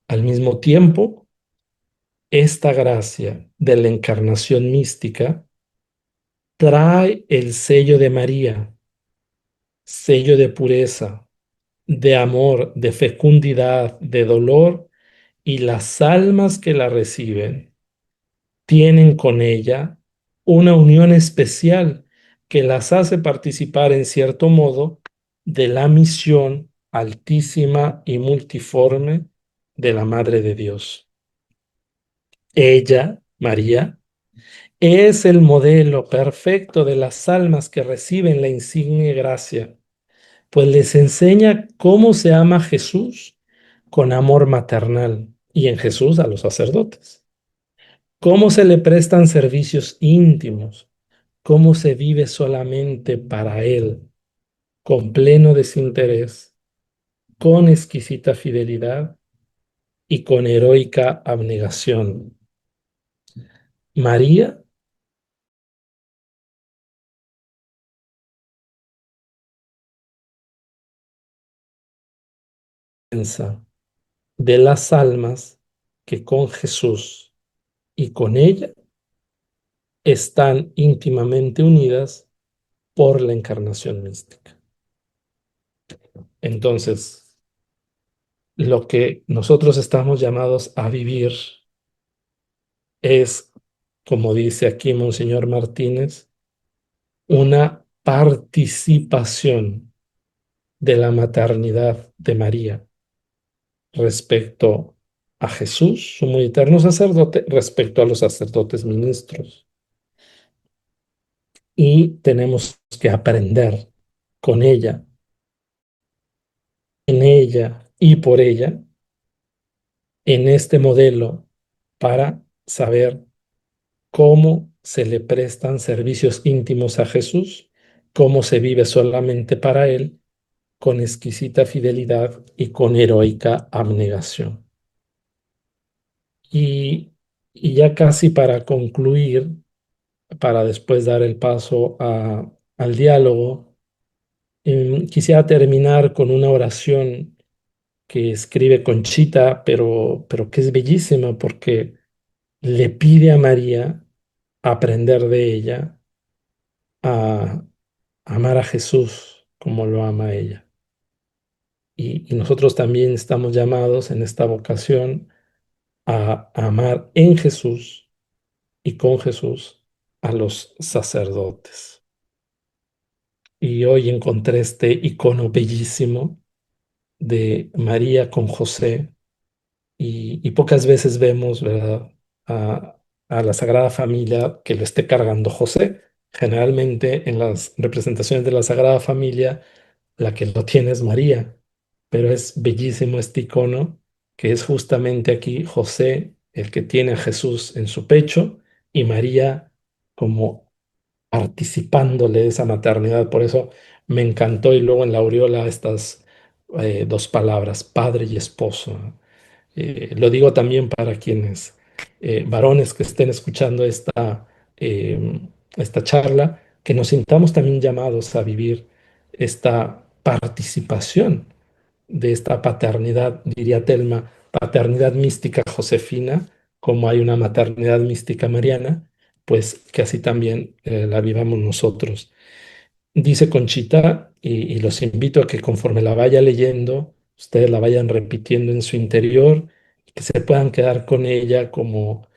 Al mismo tiempo, esta gracia de la encarnación mística trae el sello de María, sello de pureza, de amor, de fecundidad, de dolor, y las almas que la reciben tienen con ella una unión especial que las hace participar en cierto modo de la misión altísima y multiforme de la Madre de Dios. Ella, María, es el modelo perfecto de las almas que reciben la insigne gracia, pues les enseña cómo se ama a Jesús con amor maternal y en Jesús a los sacerdotes, cómo se le prestan servicios íntimos, cómo se vive solamente para Él, con pleno desinterés, con exquisita fidelidad y con heroica abnegación. María piensa de las almas que con Jesús y con ella están íntimamente unidas por la encarnación mística. Entonces, lo que nosotros estamos llamados a vivir es, como dice aquí Monseñor Martínez, una participación de la maternidad de María respecto a Jesús, su muy eterno sacerdote, respecto a los sacerdotes ministros. Y tenemos que aprender con ella, en ella y por ella, en este modelo, para saber cómo se le prestan servicios íntimos a Jesús, cómo se vive solamente para Él, con exquisita fidelidad y con heroica abnegación. Y, y ya casi para concluir, para después dar el paso al diálogo, quisiera terminar con una oración que escribe Conchita, pero que es bellísima porque le pide a María aprender de ella a amar a Jesús como lo ama ella. Y nosotros también estamos llamados en esta vocación a amar en Jesús y con Jesús a los sacerdotes. Y hoy encontré este icono bellísimo de María con José y pocas veces vemos, ¿verdad?, a la Sagrada Familia que lo esté cargando José. Generalmente en las representaciones de la Sagrada Familia la que lo tiene es María, pero es bellísimo este icono que es justamente aquí José el que tiene a Jesús en su pecho y María como participándole de esa maternidad. Por eso me encantó y luego en la aureola estas dos palabras, padre y esposo. Lo digo también para quienes, varones que estén escuchando eh, esta charla, que nos sintamos también llamados a vivir esta participación de esta paternidad, diría Telma, paternidad mística josefina, como hay una maternidad mística mariana, pues que así también la vivamos nosotros. Dice Conchita, y los invito a que conforme la vaya leyendo, ustedes la vayan repitiendo en su interior, que se puedan quedar con ella como,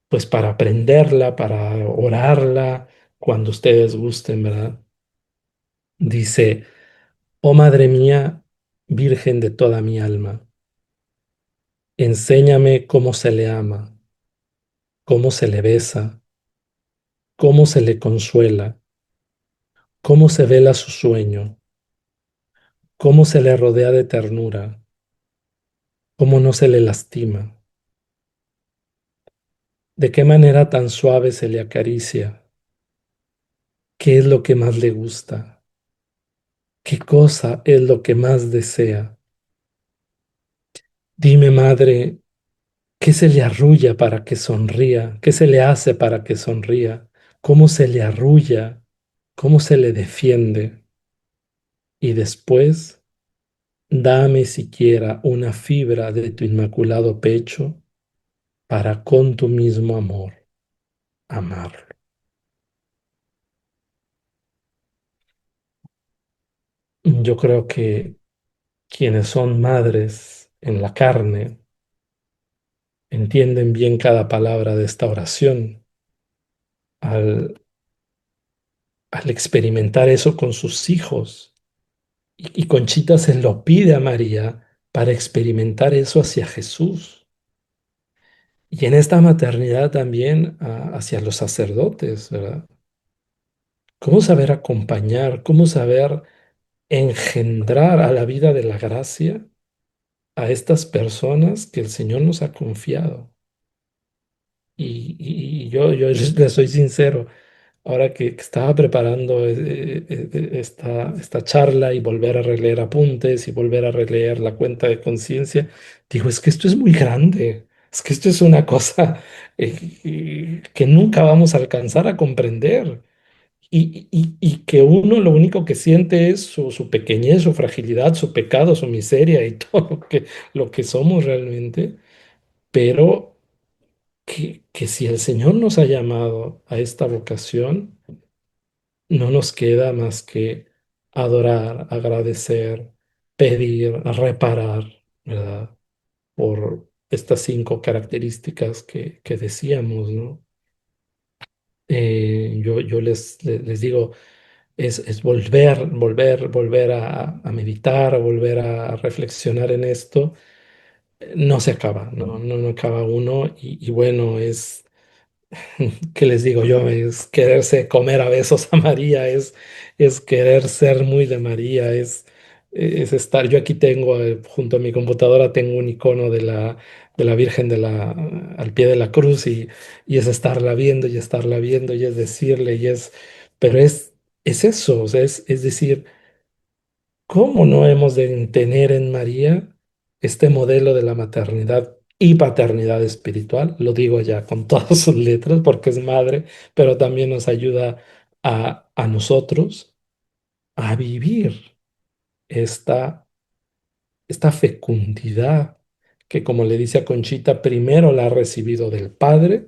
pues para aprenderla, para orarla, cuando ustedes gusten, ¿verdad? Dice, oh Madre mía, Virgen de toda mi alma, enséñame cómo se le ama, cómo se le besa, cómo se le consuela, cómo se vela su sueño, cómo se le rodea de ternura, cómo no se le lastima, de qué manera tan suave se le acaricia, qué es lo que más le gusta, qué cosa es lo que más desea. Dime, madre, ¿qué se le arrulla para que sonría? ¿Qué se le hace para que sonría? ¿Cómo se le arrulla? ¿Cómo se le defiende? Y después, dame siquiera una fibra de tu inmaculado pecho para con tu mismo amor amarlo. Yo creo que quienes son madres en la carne entienden bien cada palabra de esta oración al, al experimentar eso con sus hijos. Y Conchita se lo pide a María para experimentar eso hacia Jesús. Y en esta maternidad también hacia los sacerdotes, ¿verdad? ¿Cómo saber acompañar? ¿Cómo saber engendrar a la vida de la gracia a estas personas que el Señor nos ha confiado? Y yo les soy sincero, ahora que estaba preparando esta charla y volver a releer apuntes y volver a releer la cuenta de conciencia, digo, es que esto es muy grande, es que esto es una cosa que nunca vamos a alcanzar a comprender. Y que uno lo único que siente es su pequeñez, su fragilidad, su pecado, su miseria y todo lo que somos realmente, pero que si el Señor nos ha llamado a esta vocación, no nos queda más que adorar, agradecer, pedir, reparar, ¿verdad? Por estas 5 características que decíamos, ¿no? Yo les digo, es volver a meditar, a volver a reflexionar en esto. No se acaba, no acaba uno y bueno, ¿qué les digo yo? Es quererse comer a besos a María, es querer ser muy de María, es estar. Yo aquí tengo, junto a mi computadora, tengo un icono de la Virgen al pie de la cruz y es estarla viendo y estarla viendo y es decirle pero es eso, o sea, es decir, ¿cómo no hemos de tener en María este modelo de la maternidad y paternidad espiritual? Lo digo ya con todas sus letras porque es madre, pero también nos ayuda a nosotros a vivir esta, esta fecundidad que, como le dice a Conchita, primero la ha recibido del Padre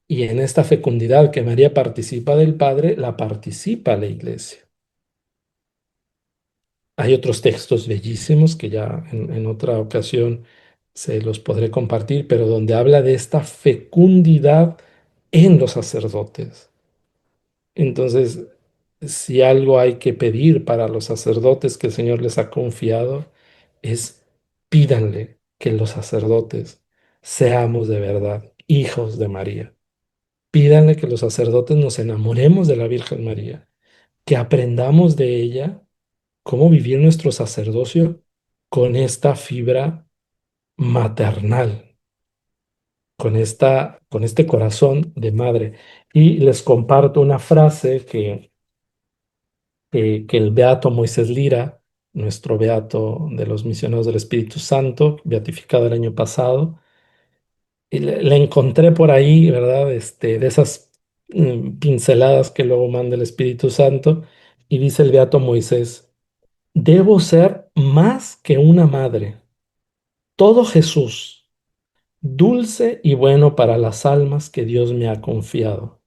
y en esta fecundidad que María participa del Padre, la participa la Iglesia. Hay otros textos bellísimos que ya en otra ocasión se los podré compartir, pero donde habla de esta fecundidad en los sacerdotes. Entonces, si algo hay que pedir para los sacerdotes que el Señor les ha confiado, es pídanle que los sacerdotes seamos de verdad hijos de María. Pídanle que los sacerdotes nos enamoremos de la Virgen María, que aprendamos de ella cómo vivir nuestro sacerdocio con esta fibra maternal, con este corazón de madre. Y les comparto una frase que el beato Moisés Lira, nuestro beato de los misioneros del Espíritu Santo, beatificado el año pasado, y le encontré por ahí, ¿verdad? De esas pinceladas que luego manda el Espíritu Santo, y dice el beato Moisés, debo ser más que una madre. Todo Jesús, dulce y bueno para las almas que Dios me ha confiado.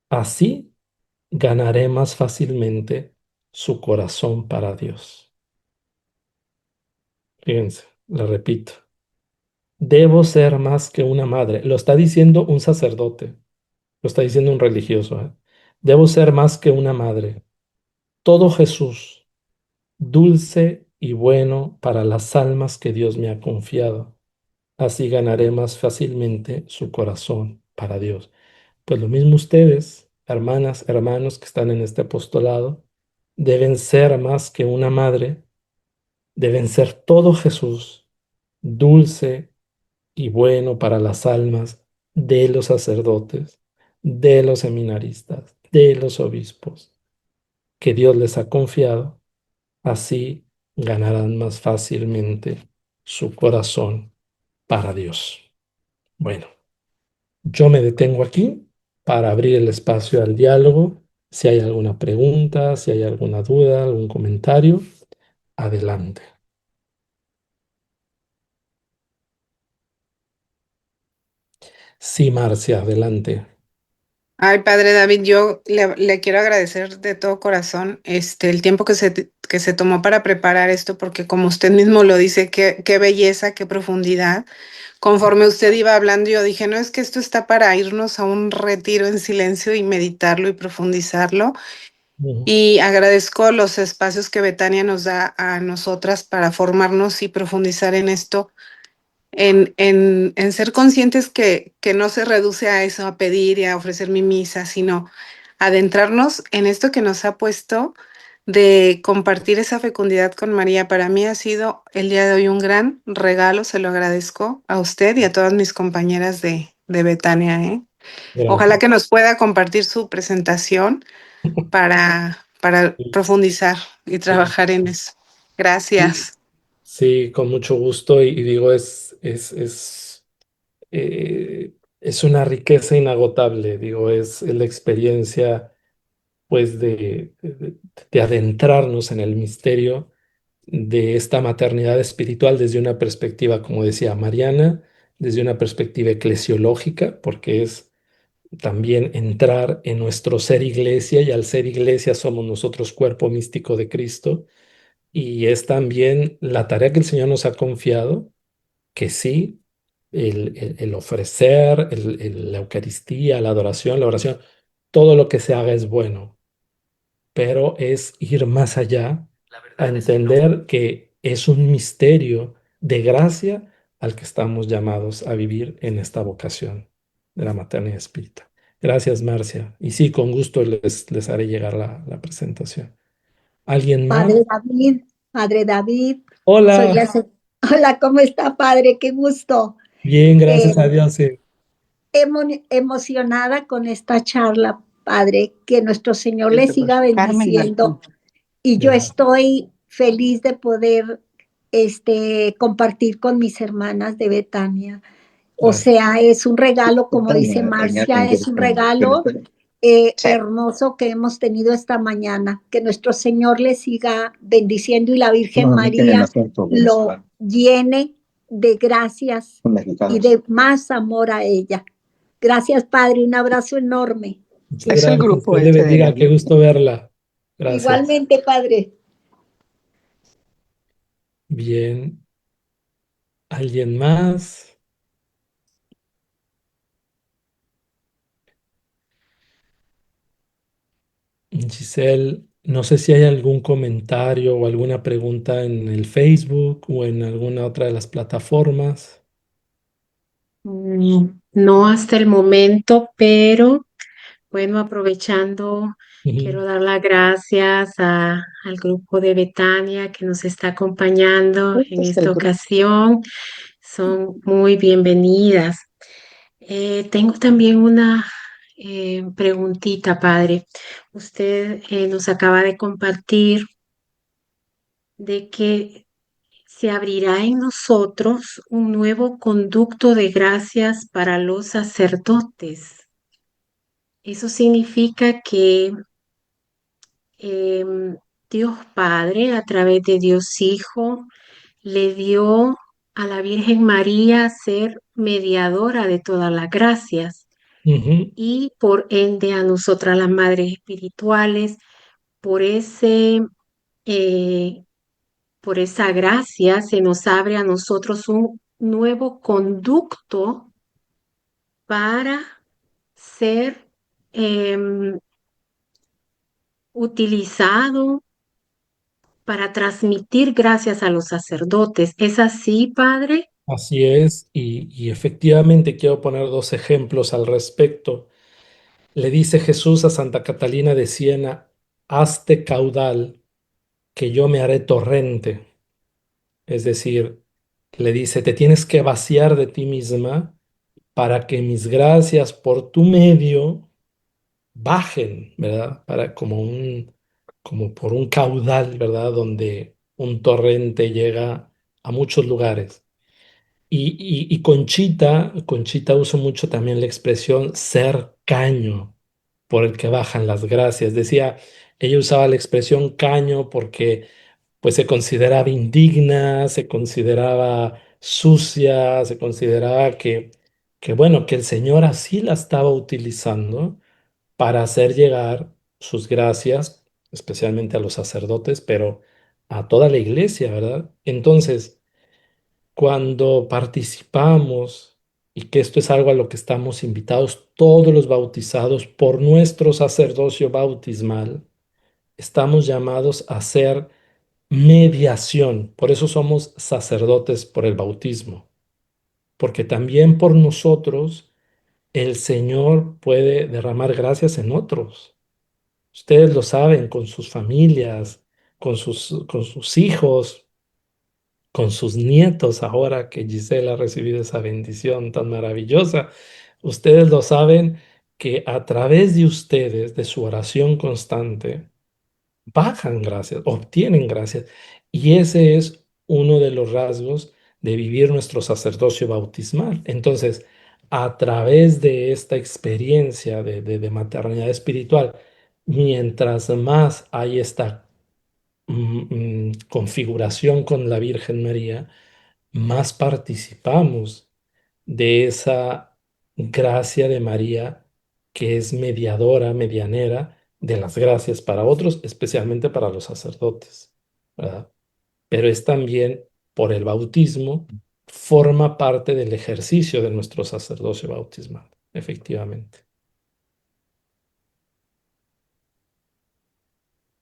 Así ganaré más fácilmente su corazón para Dios. Fíjense, le repito. Debo ser más que una madre. Lo está diciendo un sacerdote, lo está diciendo un religioso, ¿eh? Debo ser más que una madre. Todo Jesús, dulce y bueno para las almas que Dios me ha confiado. Así ganaré más fácilmente su corazón para Dios. Pues lo mismo ustedes, hermanas, hermanos que están en este apostolado, deben ser más que una madre, deben ser todo Jesús, dulce y bueno para las almas de los sacerdotes, de los seminaristas, de los obispos que Dios les ha confiado. Así ganarán más fácilmente su corazón para Dios. Bueno, yo me detengo aquí para abrir el espacio al diálogo. Si hay alguna pregunta, si hay alguna duda, algún comentario, adelante. Sí, Marcia, adelante. Ay, Padre David, yo le quiero agradecer de todo corazón el tiempo que se tomó para preparar esto, porque como usted mismo lo dice, qué belleza, qué profundidad. Conforme usted iba hablando, yo dije, no, es que esto está para irnos a un retiro en silencio y meditarlo y profundizarlo. Ujú. Y agradezco los espacios que Betania nos da a nosotras para formarnos y profundizar en esto, en ser conscientes que no se reduce a eso, a pedir y a ofrecer mi misa, sino adentrarnos en esto que nos ha puesto de compartir esa fecundidad con María. Para mí ha sido el día de hoy un gran regalo, se lo agradezco a usted y a todas mis compañeras de Betania, ¿eh? Ojalá Gracias. que nos pueda compartir su presentación para Sí, profundizar y sí, trabajar en eso. sí, Gracias. sí, con mucho gusto y digo, es una riqueza inagotable, digo, es la experiencia pues de adentrarnos en el misterio de esta maternidad espiritual desde una perspectiva, como decía Mariana, desde una perspectiva eclesiológica, porque es también entrar en nuestro ser iglesia y al ser iglesia somos nosotros cuerpo místico de Cristo y es también la tarea que el Señor nos ha confiado, que sí, el ofrecer, la Eucaristía, la adoración, la oración, todo lo que se haga es bueno, pero es ir más allá a entender que es un misterio de gracia al que estamos llamados a vivir en esta vocación de la maternidad espírita. Gracias, Marcia. Y sí, con gusto les haré llegar la presentación. ¿Alguien más? Padre David, soy Hola, la... Hola, ¿cómo está, padre? Qué gusto. bien, Eh, gracias a Dios. Sí. Emocionada con esta charla, padre, que nuestro Señor le siga Carmen Martín. bendiciendo y yo Gracias. estoy feliz de poder compartir con mis hermanas de Betania. O Gracias. sea, es un regalo, como dice Marcia, es un regalo hermoso que hemos tenido esta mañana. Que nuestro Señor le siga bendiciendo y la Virgen María lo llene de gracias y de más amor a ella. Gracias, Padre. Un abrazo enorme. Muchas Es el gracias. grupo Dios le ese de bendiga. la... Qué gusto verla. Gracias. Igualmente, Padre. Bien. ¿Alguien más? Giselle, no sé si hay algún comentario o alguna pregunta en el Facebook o en alguna otra de las plataformas. No hasta el momento, pero bueno, aprovechando, Ujú. quiero dar las gracias al grupo de Betania que nos está acompañando en esta ocasión. Son muy bienvenidas. Tengo también una preguntita, padre. Usted nos acaba de compartir de que se abrirá en nosotros un nuevo conducto de gracias para los sacerdotes. Eso significa que Dios Padre, a través de Dios Hijo, le dio a la Virgen María ser mediadora de todas las gracias Ujú. y por ende a nosotras las madres espirituales, por ese eh, por esa gracia se nos abre a nosotros un nuevo conducto para ser utilizado para transmitir gracias a los sacerdotes. ¿Es así, Padre? Así es, y efectivamente quiero poner dos ejemplos al respecto. Le dice Jesús a Santa Catalina de Siena, hazte caudal, que yo me haré torrente. Es decir, le dice, te tienes que vaciar de ti misma para que mis gracias por tu medio bajen, ¿verdad? Como por un caudal, ¿verdad? Donde un torrente llega a muchos lugares. Y Conchita usa mucho también la expresión ser caño por el que bajan las gracias. Decía, ella usaba la expresión caño porque pues se consideraba indigna, se consideraba sucia, se consideraba que bueno, que el Señor así la estaba utilizando para hacer llegar sus gracias, especialmente a los sacerdotes, pero a toda la iglesia, ¿verdad? Entonces, cuando participamos, y que esto es algo a lo que estamos invitados todos los bautizados por nuestro sacerdocio bautismal, estamos llamados a hacer mediación. Por eso somos sacerdotes por el bautismo, porque también por nosotros el Señor puede derramar gracias en otros. Ustedes lo saben con sus familias, con sus hijos, con sus nietos, ahora que Gisela ha recibido esa bendición tan maravillosa. Ustedes lo saben que a través de ustedes, de su oración constante, bajan gracias, obtienen gracias. Y ese es uno de los rasgos de vivir nuestro sacerdocio bautismal. Entonces, a través de esta experiencia de maternidad espiritual, mientras más hay esta configuración con la Virgen María, más participamos de esa gracia de María que es mediadora, medianera de las gracias para otros, especialmente para los sacerdotes, ¿verdad? Pero es también por el bautismo, forma parte del ejercicio de nuestro sacerdocio bautismal, efectivamente.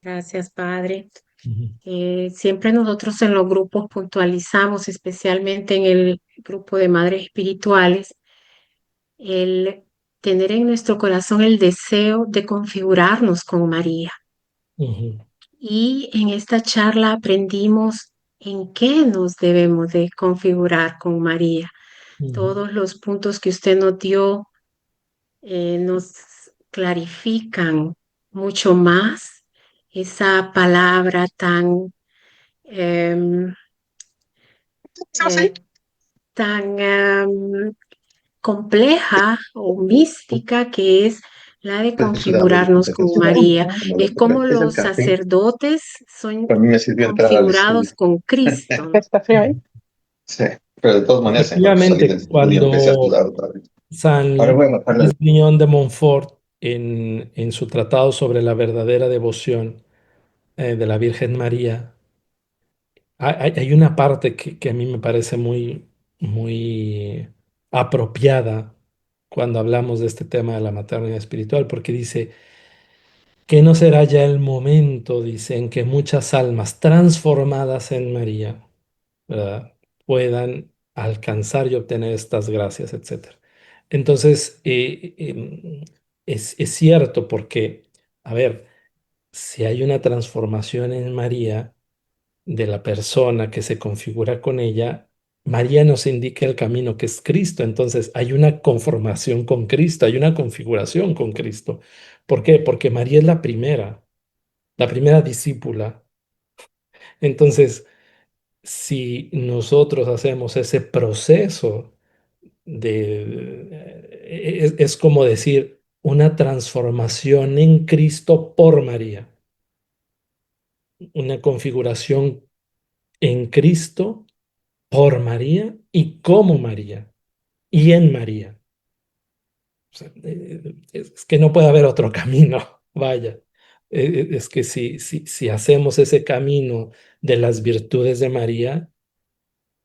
Gracias, Padre. Ujú, Siempre nosotros en los grupos puntualizamos, especialmente en el grupo de madres espirituales, el tener en nuestro corazón el deseo de configurarnos con María. ujú, Y en esta charla aprendimos en qué nos debemos de configurar con María. ujú, Todos los puntos que usted nos dio nos clarifican mucho más esa palabra tan, em, eh, tan compleja o mística que es la de configurarnos con María. Es como los sacerdotes son Para mí me sirvió entrar al configurados estudio. con Cristo, ¿no? ¿Está frío ahí? Sí, pero de todas maneras, en cuanto salí del Efectivamente, estudio empecé a cuando sudar otra vez. Ahora San voy a bajarle. Luis Griñón de Montfort, en su tratado sobre la verdadera devoción de la Virgen María, hay una parte que a mí me parece muy apropiada cuando hablamos de este tema de la maternidad espiritual, porque dice que no será ya el momento, dice, en que muchas almas transformadas en María, ¿verdad?, puedan alcanzar y obtener estas gracias, etcétera. Entonces, es cierto porque, a ver, si hay una transformación en María de la persona que se configura con ella, María nos indica el camino que es Cristo. Entonces, hay una conformación con Cristo, hay una configuración con Cristo. ¿Por qué? Porque María es la primera discípula. Entonces, si nosotros hacemos ese proceso es como decir una transformación en Cristo por María, una configuración en Cristo por María y como María y en María. O sea, es que no puede haber otro camino, vaya. Es que si hacemos ese camino de las virtudes de María,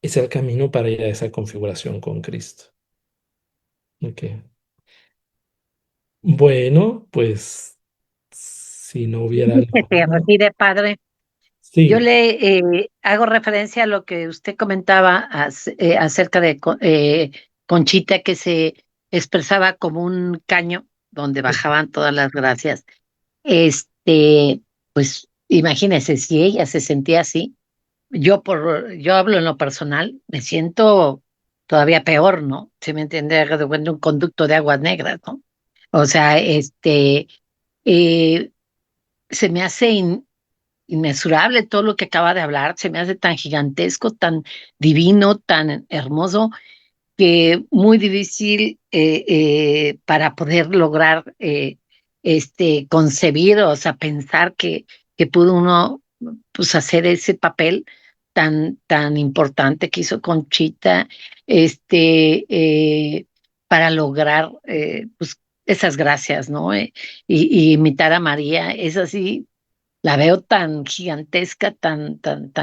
es el camino para ir a esa configuración con Cristo. Ok. Bueno, pues si no hubiera Que algo te más. retire, padre. Yo Sí. le hago referencia a lo que usted comentaba acerca de Conchita, que se expresaba como un caño donde bajaban todas las gracias. Pues imagínese si ella se sentía así, yo hablo en lo personal, me siento todavía peor, ¿no? Si me entiende, haga de cuenta un conducto de aguas negras, ¿no? O sea, se me hace inmesurable todo lo que acaba de hablar, se me hace tan gigantesco, tan divino, tan hermoso, que muy difícil para poder lograr concebir, o sea, pensar que pudo uno pues hacer ese papel tan importante que hizo Conchita, para lograr pues esas gracias, ¿no? Y imitar a María, es así, la veo tan gigantesca, tan